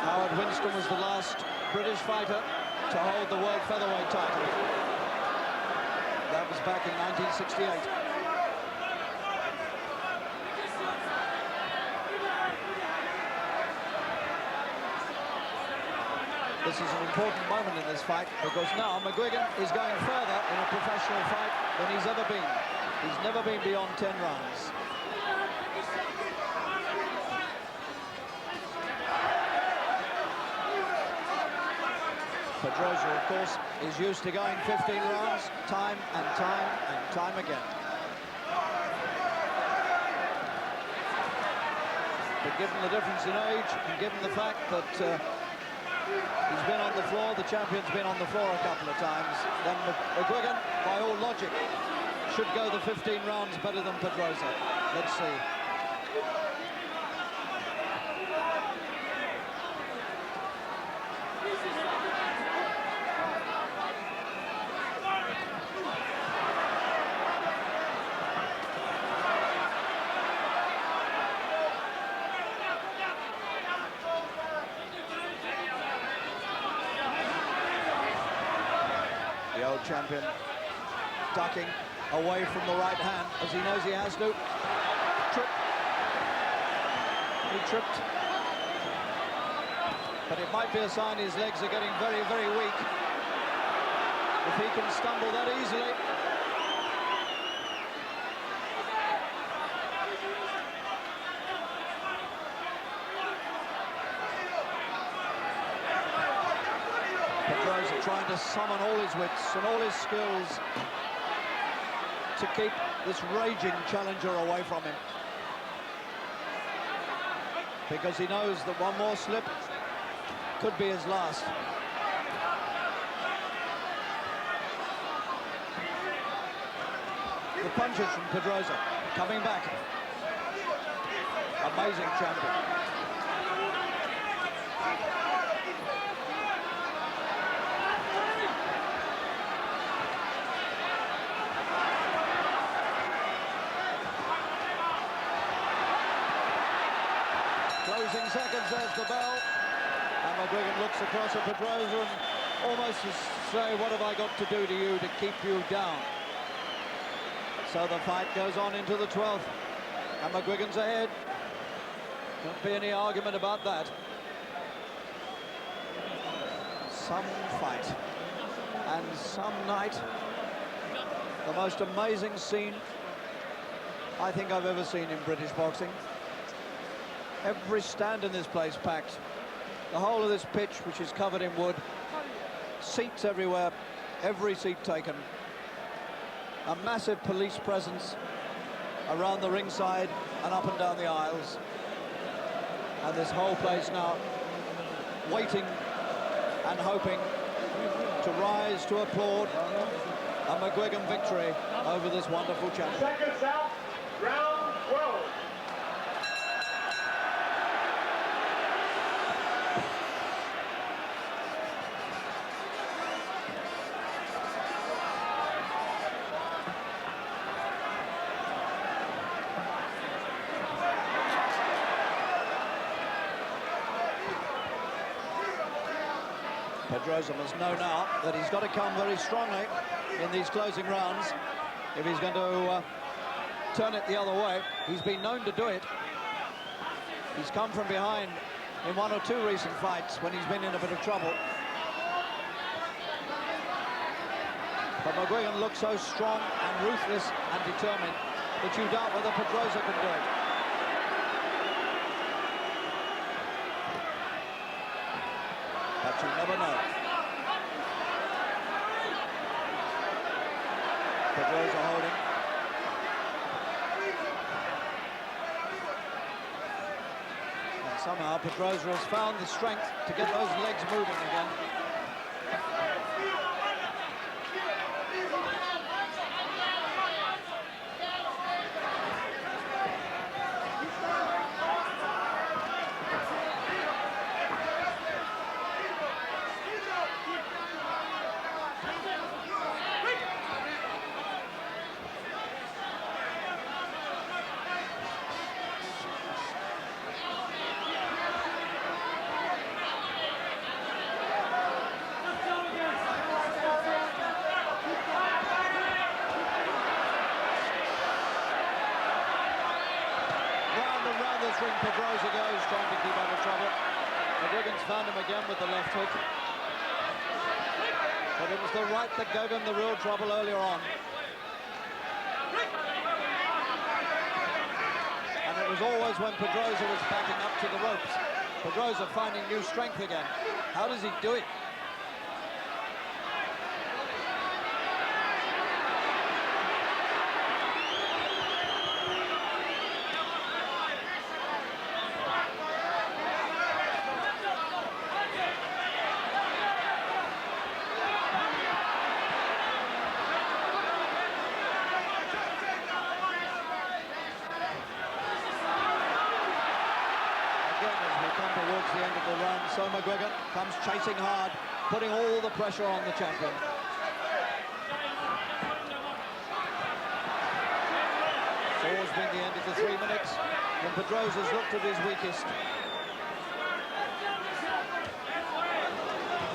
Howard Winston was the last British fighter to hold the world featherweight title. That was back in 1968. This is an important moment in this fight because now McGuigan is going further in a professional fight than he's ever been. He's never been beyond 10 rounds. Pedroza, of course, is used to going 15 rounds time and time and time again. But given the difference in age and given the fact that he's been on the floor, the champion's been on the floor a couple of times, then McGuigan, by all logic, should go the 15 rounds better than Pedroza. Let's see. champion, ducking away from the right hand, as he knows he has to. He tripped. But it might be a sign his legs are getting very, very weak. If he can stumble that easily. Pedroza trying to summon all his wits and all his skills to keep this raging challenger away from him. Because he knows that one more slip could be his last. The punches from Pedroza coming back. Amazing champion. Closing seconds, there's the bell. And McGuigan looks across at Pedroza and almost to say, what have I got to do to you to keep you down? So the fight goes on into the 12th. And McGuigan's ahead. Don't be any argument about that. Some fight. And some night. The most amazing scene I think I've ever seen in British boxing. Every stand in this place packed. The whole of this pitch, which is covered in wood. Seats everywhere, every seat taken. A massive police presence around the ringside and up and down the aisles. And this whole place now waiting and hoping to rise to applaud a McGuigan victory over this wonderful champion. Seconds out, round 12. Pedroza must know now that he's got to come very strongly in these closing rounds if he's going to turn it the other way. He's been known to do it. He's come from behind in one or two recent fights when he's been in a bit of trouble. But McGuigan looks so strong and ruthless and determined that you doubt whether Pedroza can do it. But you never know. Pedroza holding. And somehow Pedroza has found the strength to get those legs moving again. Pedroza goes, trying to keep out of trouble. McGuigan's found him again with the left hook. But it was the right that gave him the real trouble earlier on. And it was always when Pedroza was backing up to the ropes. Pedroza finding new strength again. How does he do it? Towards the end of the run, so McGuigan comes chasing hard, putting all the pressure on the champion. It's always been the end of the 3 minutes when Pedroza's looked at his weakest.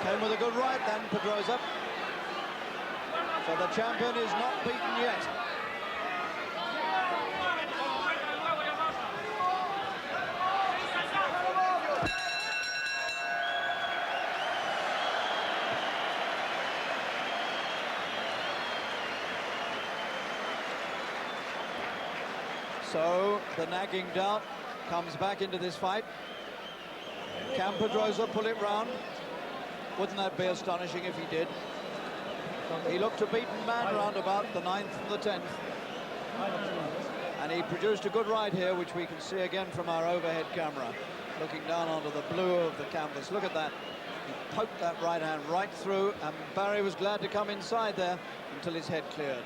Came with a good right then, Pedroza. So the champion is not beaten yet. So the nagging doubt comes back into this fight. Can Pedroza pull it round? Wouldn't that be astonishing if he did? He looked a beaten man round about the 9th and the 10th. And he produced a good ride here, which we can see again from our overhead camera, looking down onto the blue of the canvas. Look at that. He poked that right hand right through, and Barry was glad to come inside there until his head cleared.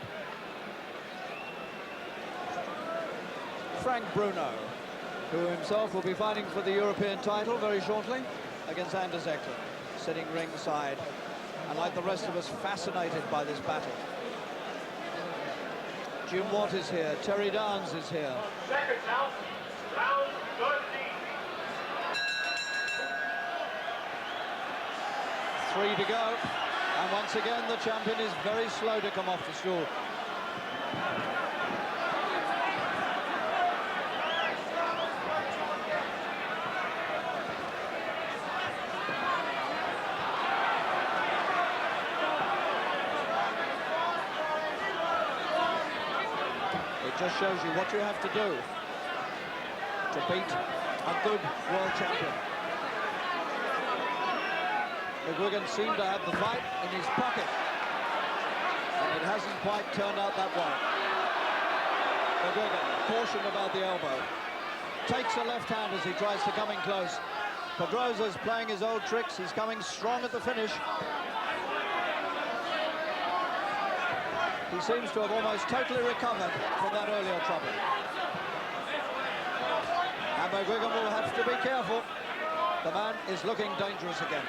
Frank Bruno, who himself will be fighting for the European title very shortly against Anders Eklund, sitting ringside, and like the rest of us, fascinated by this battle. Jim Watt is here, Terry Downs is here. Second out, round 13. 3 to go, and once again the champion is very slow to come off the stool. Just shows you what you have to do to beat a good world champion. McGuigan seemed to have the fight in his pocket, and it hasn't quite turned out that way. McGuigan, caution about the elbow. Takes a left hand as he tries to come in close. Pedroza's playing his old tricks. He's coming strong at the finish. He seems to have almost totally recovered from that earlier trouble. And McGuigan will have to be careful. The man is looking dangerous again.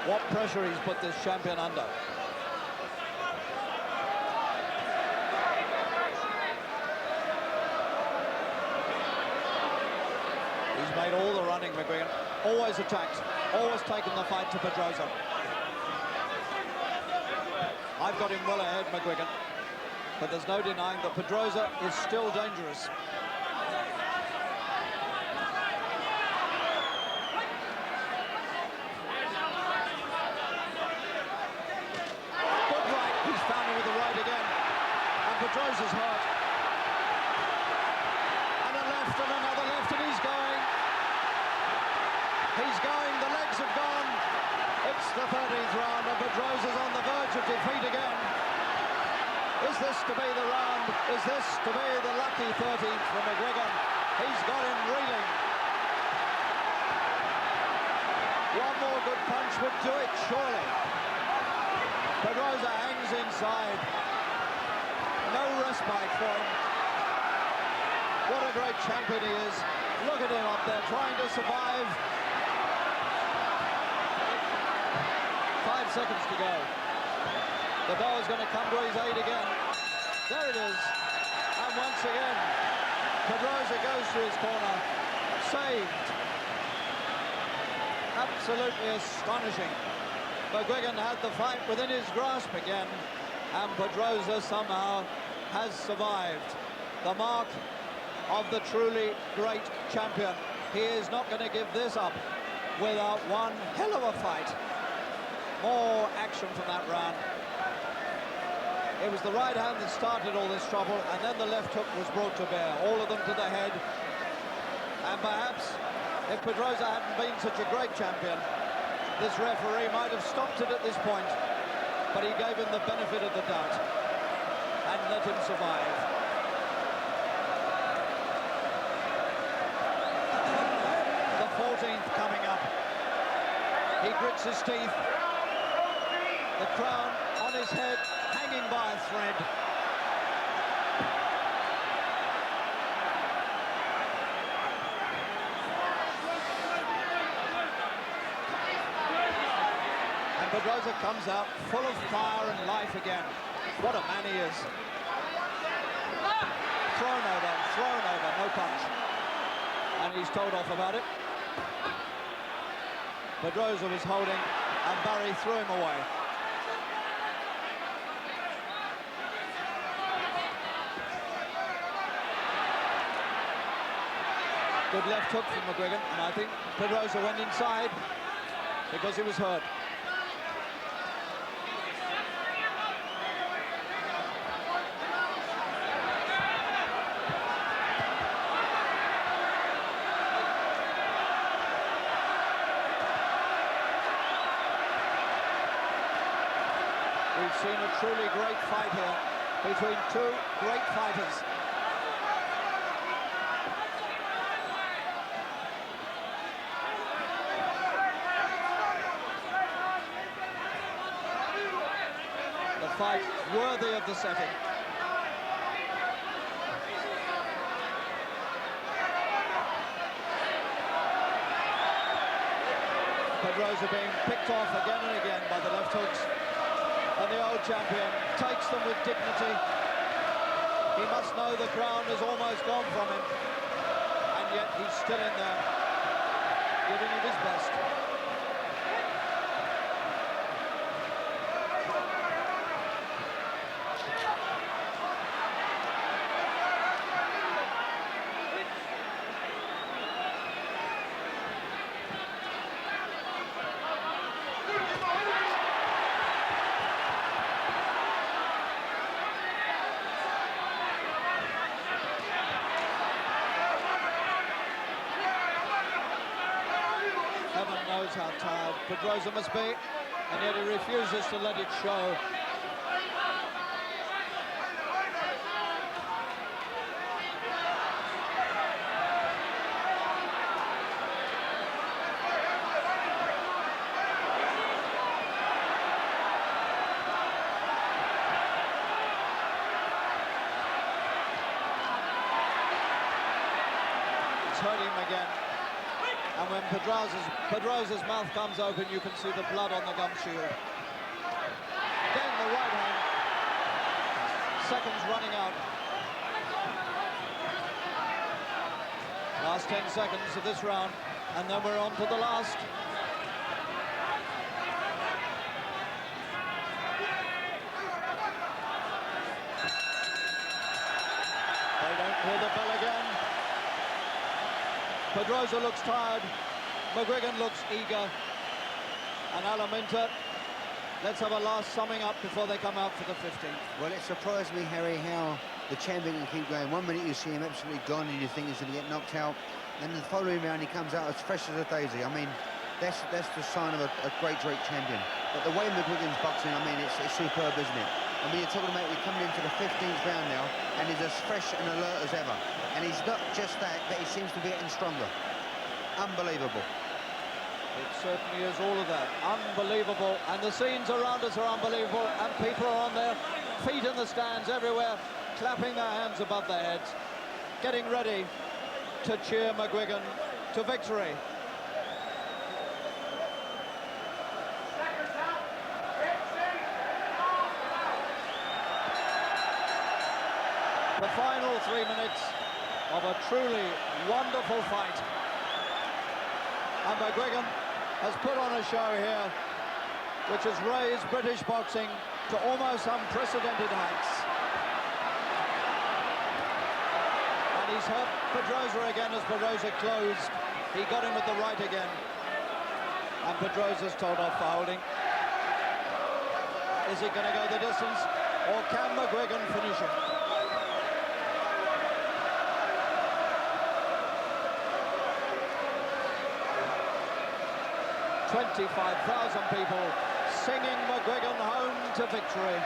What pressure he's put this champion under. He's made all the running, McGuigan. Always attacked, always taken the fight to Pedroza. I've got him well ahead, McGuigan. But there's no denying that Pedroza is still dangerous. Pedroza's hurt. And a left and another left, and he's going. He's going, the legs have gone. It's the 13th round, and Pedroza's on the verge of defeat again. Is this to be the round? Is this to be the lucky 13th for McGuigan? He's got him reeling. One more good punch would do it, surely. Pedroza hangs inside. No respite for him. What a great champion he is. Look at him up there trying to survive. 5 seconds to go. The bell is going to come to his aid again. There it is. And once again, Pedroza goes to his corner. Saved. Absolutely astonishing. McGuigan had the fight within his grasp again. And Pedroza somehow has survived. The mark of the truly great champion. He is not going to give this up without one hell of a fight. More action from that round. It was the right hand that started all this trouble, and then the left hook was brought to bear. All of them to the head. And perhaps, if Pedroza hadn't been such a great champion, this referee might have stopped it at this point. But he gave him the benefit of the doubt and let him survive. The grits his teeth. The crown on his head, hanging by a thread. And Pedroza comes out full of fire and life again. What a man he is. Thrown over, no punch. And he's told off about it. Pedroza was holding, and Barry threw him away. Good left hook from McGuigan, and I think Pedroza went inside because he was hurt. We've seen a truly great fight here between two great fighters. The fight worthy of the setting. Pedroza being picked off again and again by the left hooks. And the old champion takes them with dignity. He must know the crown has almost gone from him. And yet he's still in there, giving it his best. Heaven knows how tired Pedroza must be, and yet he refuses to let it show. It's hurt him again. And when Pedroza's mouth comes open, you can see the blood on the gum shield. Again, the right hand. Seconds running out. Last 10 seconds of this round, and then we're on to the last. They don't pull the bell again. Pedroza looks tired, McGuigan looks eager, and Alaminta, let's have a last summing up before they come out for the 15th. Well, it surprised me, Harry, how the champion can keep going. 1 minute you see him absolutely gone and you think he's going to get knocked out, and the following round he comes out as fresh as a daisy. I mean, that's the sign of a great champion. But the way McGuigan's boxing, I mean, it's superb, isn't it? I mean, you're talking about we're coming into the 15th round now, and he's as fresh and alert as ever. And he's not just that, but he seems to be getting stronger. Unbelievable. It certainly is all of that. Unbelievable. And the scenes around us are unbelievable. And people are on their feet in the stands everywhere, clapping their hands above their heads, getting ready to cheer McGuigan to victory. The final 3 minutes of a truly wonderful fight. And McGuigan has put on a show here which has raised British boxing to almost unprecedented heights. And he's hurt Pedroza again as Pedroza closed. He got him with the right again. And Pedroza's told off for holding. Is he going to go the distance, or can McGuigan finish him? 25,000 people singing McGuigan home to victory.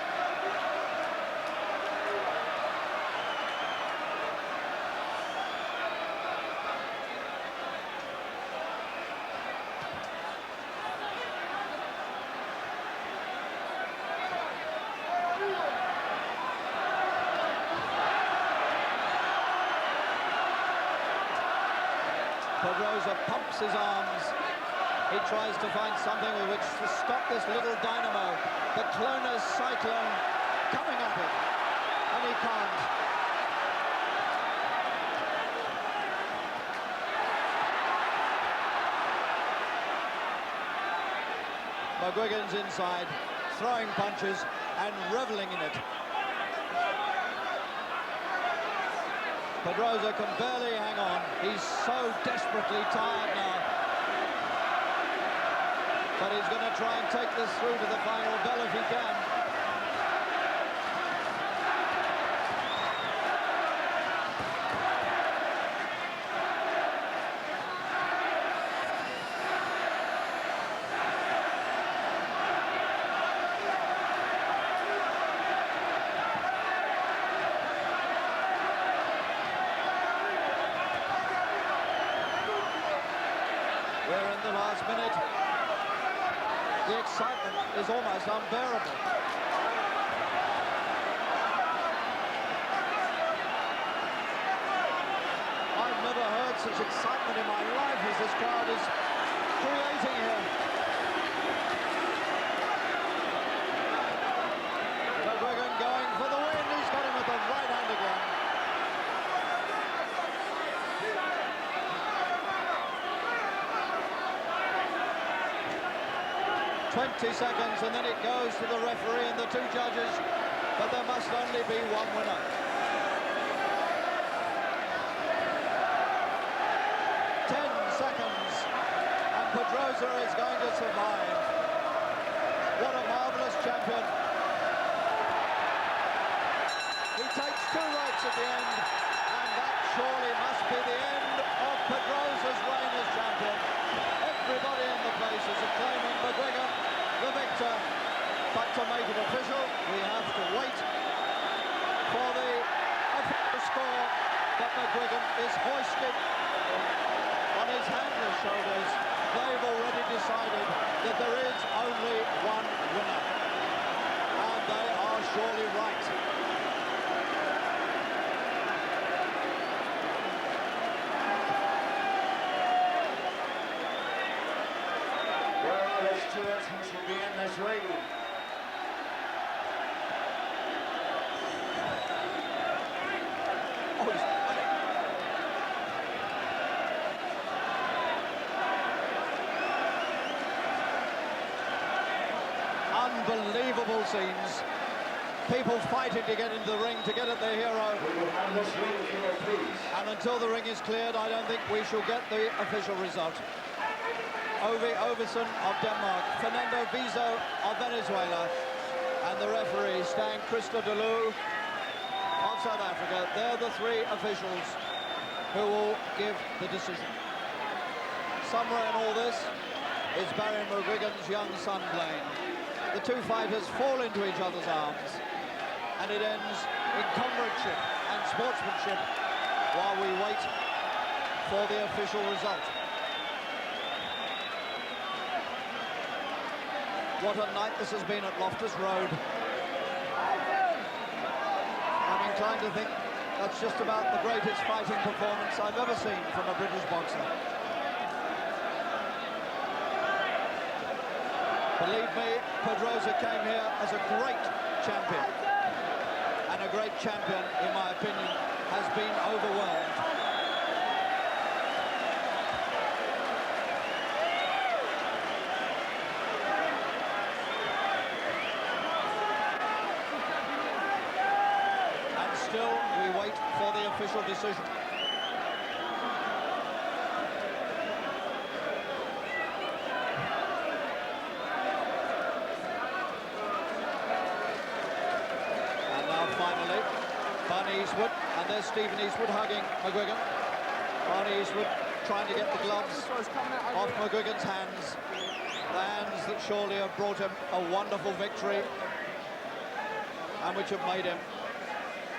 Pedroza pumps his arms. He tries to find something with which to stop this little dynamo, the Clonus Cyclone, coming at him, and he can't. McGuigan's inside, throwing punches and reveling in it. Pedroza can barely hang on. He's so desperately tired now. But he's going to try and take this through to the final bell if he can. We're in the last minute. The excitement is almost unbearable. I've never heard such excitement in my life as this crowd is creating here. McGuigan going for the win. He's got him with the right hand again. 20 seconds, and then it goes to the referee and the two judges, but there must only be one winner. Seconds, and Pedroza is going to survive. What a marvellous champion. He takes two rights at the end, and that surely must be the end of Pedroza's reign as champion. Everybody in the place is acclaiming McGuigan the victor, but to make it official, we have to wait for the official score that McGuigan is hoisted on his handler's shoulders. They've already decided that there is only one winner, and they are surely right. Stewards who should be in this ring. Unbelievable scenes. People fighting to get into the ring, to get at their hero. And until the ring is cleared, I don't think we shall get the official result. Ove Overson of Denmark, Fernando Vizo of Venezuela, and the referee, Stan Christodoulou of South Africa. They're the three officials who will give the decision. Somewhere in all this is Barry McGuigan's young son, Blaine. The two fighters fall into each other's arms, and it ends in comradeship and sportsmanship while we wait for the official result. What a night this has been at Loftus Road. I'm inclined to think that's just about the greatest fighting performance I've ever seen from a British boxer. Believe me, Pedroza came here as a great champion. And a great champion, in my opinion, has been overwhelmed. Still, we wait for the official decision. And now finally, Barney Eastwood, and there's Stephen Eastwood hugging McGuigan. Barney Eastwood trying to get the gloves off McGuigan's hands. The hands that surely have brought him a wonderful victory and which have made him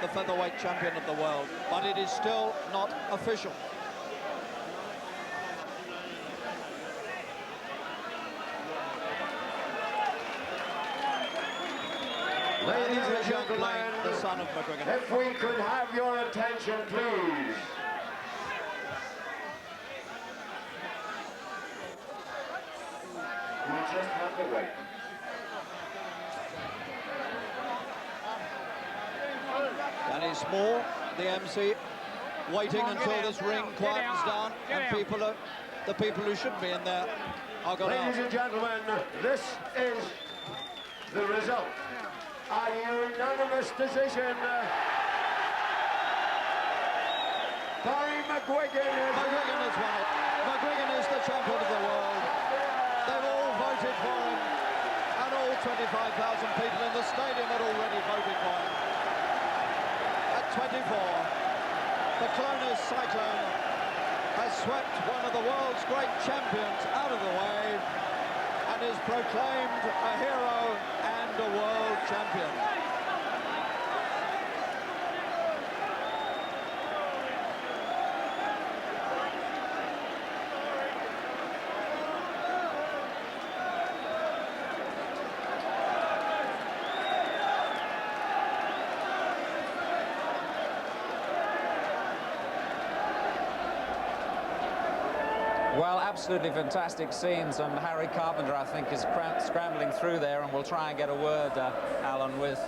the featherweight champion of the world, but it is still not official. Ladies and gentlemen, the son of McGuigan. if we could have your attention, please. just have to wait. Danny Small, the MC, waiting until this ring quietens down and the people who shouldn't be in there are gone out. Ladies and gentlemen, this is the result. A unanimous decision. Barry McGuigan has won it. McGuigan is the champion of the world. They've all voted for him, and all 25,000 people in the stadium had already voted for him. At 24, the Clonus Cyclone has swept one of the world's great champions out of the way and is proclaimed a hero and a world champion. Well, absolutely fantastic scenes, and Harry Carpenter, I think, is scrambling through there, and we'll try and get a word, Alan, with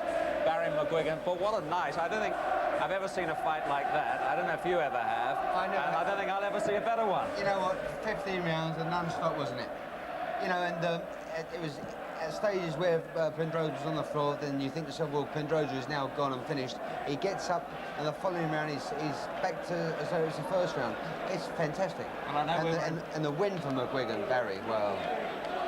Barry McGuigan. But what a night. I don't think I've ever seen a fight like that. I don't know if you ever have. I never and have. I don't think I'll ever see a better one. You know what, 15 rounds and non-stop, wasn't it? You know, and it was at stages where Perdroza was on the floor, then you think to yourself, well, Perdroza is now gone and finished. He gets up, and the following round he's back to as though it was the first round. It's fantastic. And I know and the win from McGuigan, Barry, well,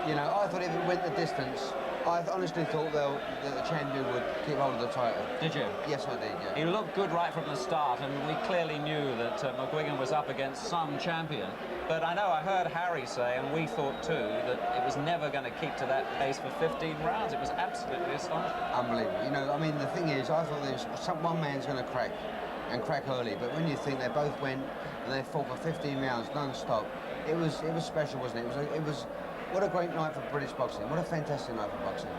you know, I thought if it went the distance, I honestly thought that the champion would keep hold of the title. Did you? Yes, I did, yeah. He looked good right from the start, and we clearly knew that McGuigan was up against some champion. But I know I heard Harry say, and we thought too, that it was never going to keep to that pace for 15 rounds. It was absolutely astonishing. Unbelievable. You know, I mean, the thing is, I thought there was one man's going to crack, and crack early. But when you think they both went and they fought for 15 rounds non-stop, it was special, wasn't it? It was what a great night for British boxing. What a fantastic night for boxing.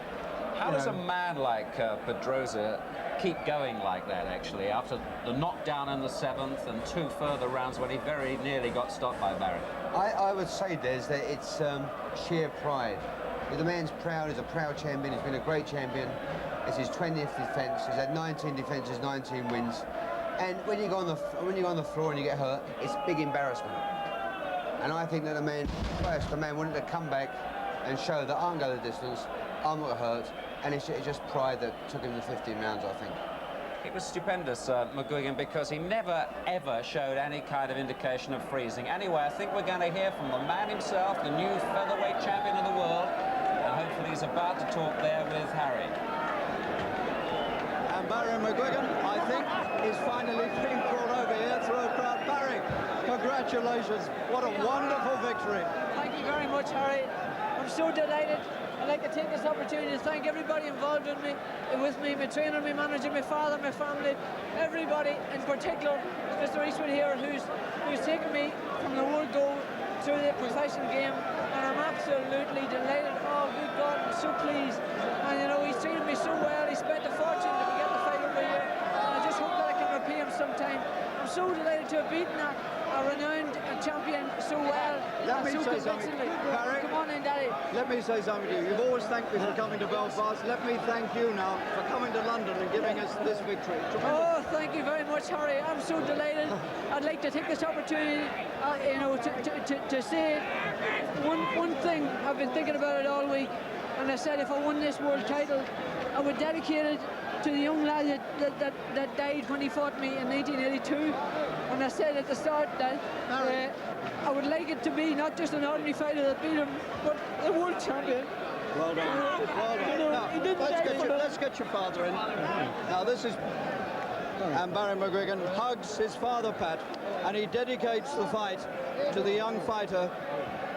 How does a man like Pedroza keep going like that, actually, after the knockdown in the 7th and 2 further rounds when he very nearly got stopped by Barry? I would say, Des, that it's sheer pride. The man's proud. He's a proud champion. He's been a great champion. It's his 20th defence. He's had 19 defences, 19 wins. And when you go on the floor and you get hurt, it's a big embarrassment. And I think that the man wanted to come back and show that I'm going the distance, I'm not hurt, and it's just pride that took him to 15 rounds, I think. It was stupendous, McGuigan, because he never, ever showed any kind of indication of freezing. Anyway, I think we're going to hear from the man himself, the new featherweight champion of the world, and hopefully he's about to talk there with Harry. And Barry McGuigan, I think, is finally being brought over here through a crowd. Barry, congratulations. What a wonderful victory. Thank you very much, Harry. I'm so delighted. I'd like to take this opportunity to thank everybody involved with me, my trainer, my manager, my father, my family, everybody, in particular Mr. Eastwood here, who's taken me from the word go through the professional game, and I'm absolutely delighted. Oh, good God, I'm so pleased. And you know, he's treated me so well. He spent a fortune to get the fight over here, and I just hope that I can repay him sometime. I'm so delighted to have beaten a renowned champion so well. Let me say something, Barry. Come on in, Daddy. Let me say something to you. You've always thanked me for coming to Belfast. Let me thank you now for coming to London and giving us this victory. Tremendous. Oh, thank you very much, Harry. I'm so delighted. I'd like to take this opportunity, you know, to say one thing. I've been thinking about it all week, and I said if I won this world title, I would dedicate it to the young lad that died when he fought me in 1982. And I said at the start that I would like it to be not just an ordinary fighter that beat him, but a world champion. Well done. Well done. You know, now, let's get your father in. Now this is... And Barry McGuigan hugs his father, Pat, and he dedicates the fight to the young fighter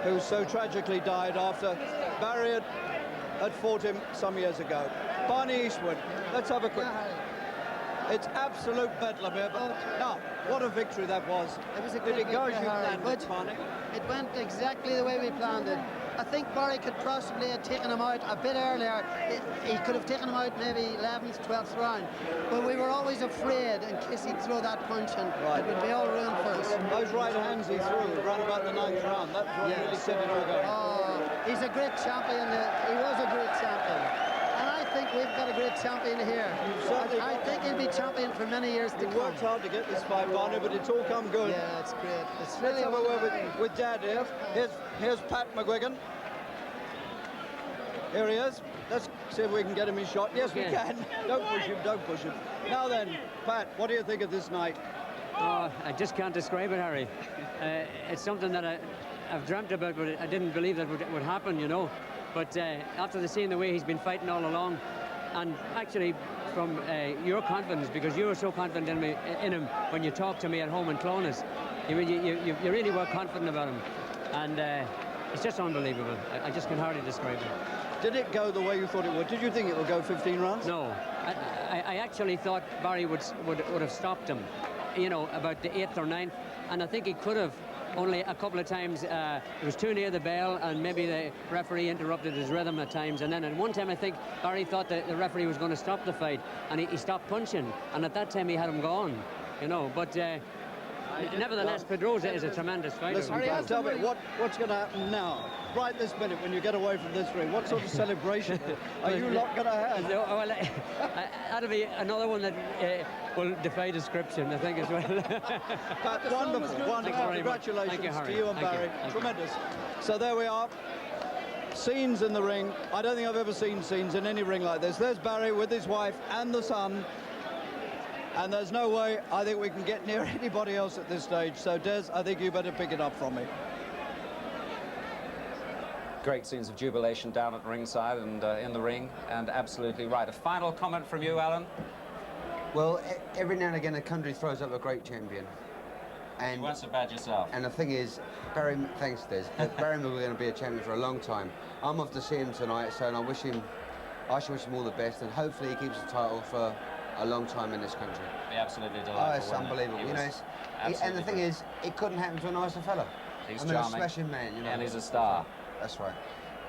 who so tragically died after Barry had fought him some years ago. Barney Eastwood, let's have a quick... It's absolute bedlam here, but now, what a victory that was. It was a great victory, Harry, but it went exactly the way we planned it. I think Barry could possibly have taken him out a bit earlier. He could have taken him out maybe 11th, 12th round. But we were always afraid in case he'd throw that punch and it would be all ruined for us. Those right hands he threw around about the 9th round, that's what really set it all going. Oh, He's a great champion. He was a great champion. And I think we've got a great champion here. I think he'll be champion for many years to come. He worked hard to get this fight, Barney, but it's all come good. Yeah, it's great. It's Let's really have a word with Dad here. Here's Pat McGuigan. Here he is. Let's see if we can get him in shot. Yes, we can. Don't push him, don't push him. Now then, Pat, what do you think of this night? Oh, I just can't describe it, Harry. It's something that I've dreamt about, but I didn't believe that would happen, you know. But after seeing the way he's been fighting all along, and actually from your confidence, because you were so confident in him when you talked to me at home in Clonus, you really were confident about him. And it's just unbelievable. I just can hardly describe it. Did it go the way you thought it would? Did you think it would go 15 rounds? No. I actually thought Barry would have stopped him, you know, about the 8th or 9th, and I think he could have. Only a couple of times it was too near the bell, and maybe the referee interrupted his rhythm at times. And then at one time, I think Barry thought that the referee was going to stop the fight, and he stopped punching. And at that time, he had him gone, you know. But nevertheless, Pedroza is a tremendous fighter. Listen, tell me, what's going to happen now? Right this minute, when you get away from this ring, what sort of celebration are you lot going to have? Well, that'll be another one that will defy description, I think, as well. But wonderful, wonderful. Congratulations to you and Barry. Tremendous. So there we are. Scenes in the ring. I don't think I've ever seen scenes in any ring like this. There's Barry with his wife and the son. And there's no way I think we can get near anybody else at this stage. So, Des, I think you better pick it up from me. Great scenes of jubilation down at ringside and in the ring, and absolutely right. A final comment from you, Alan? Well, every now and again, a country throws up a great champion. And you weren't so bad yourself. And the thing is, thanks, Des, but Barry McGuigan going to be a champion for a long time. I'm off to see him tonight, so I should wish him all the best, and hopefully he keeps the title for a long time in this country. Be absolutely delightful. Oh, it's unbelievable. You know, and the thing is, it couldn't happen to a nicer fella. He's charming. A smashing man, you know. And he's a star. That's right.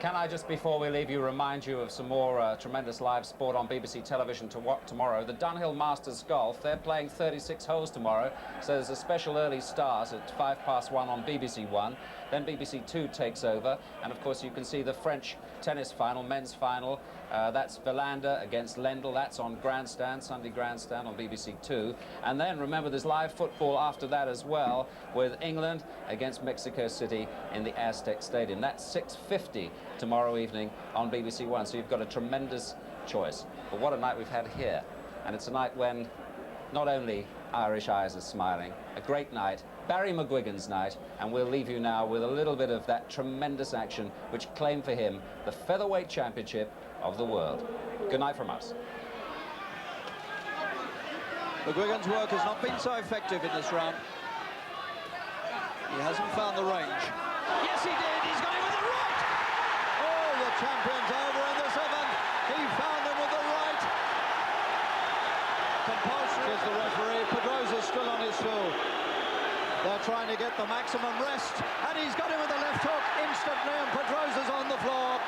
Can I just, before we leave you, remind you of some more tremendous live sport on BBC television tomorrow. The Dunhill Masters Golf, they're playing 36 holes tomorrow, so there's a special early start at 1:05 on BBC1. Then BBC2 takes over, and of course you can see the French tennis final, men's final. That's Verlander against Lendl. That's on Grandstand, Sunday Grandstand on BBC2. And then, remember, there's live football after that as well, with England against Mexico City in the Aztec Stadium. That's 6:50 tomorrow evening on BBC1. So you've got a tremendous choice. But what a night we've had here. And it's a night when not only Irish eyes are smiling, a great night, Barry McGuigan's night, and we'll leave you now with a little bit of that tremendous action which claimed for him the featherweight championship of the world. Good night from us. McGuigan's work has not been so effective in this round. He hasn't found the range. Yes, he did. He's got it with the right. Oh, the champion's over in the 7th. He found him with the right. Compulsory is the referee. Pedroza's still on his stool. They're trying to get the maximum rest, and he's got him with the left hook instantly, and Pedroza's on the floor.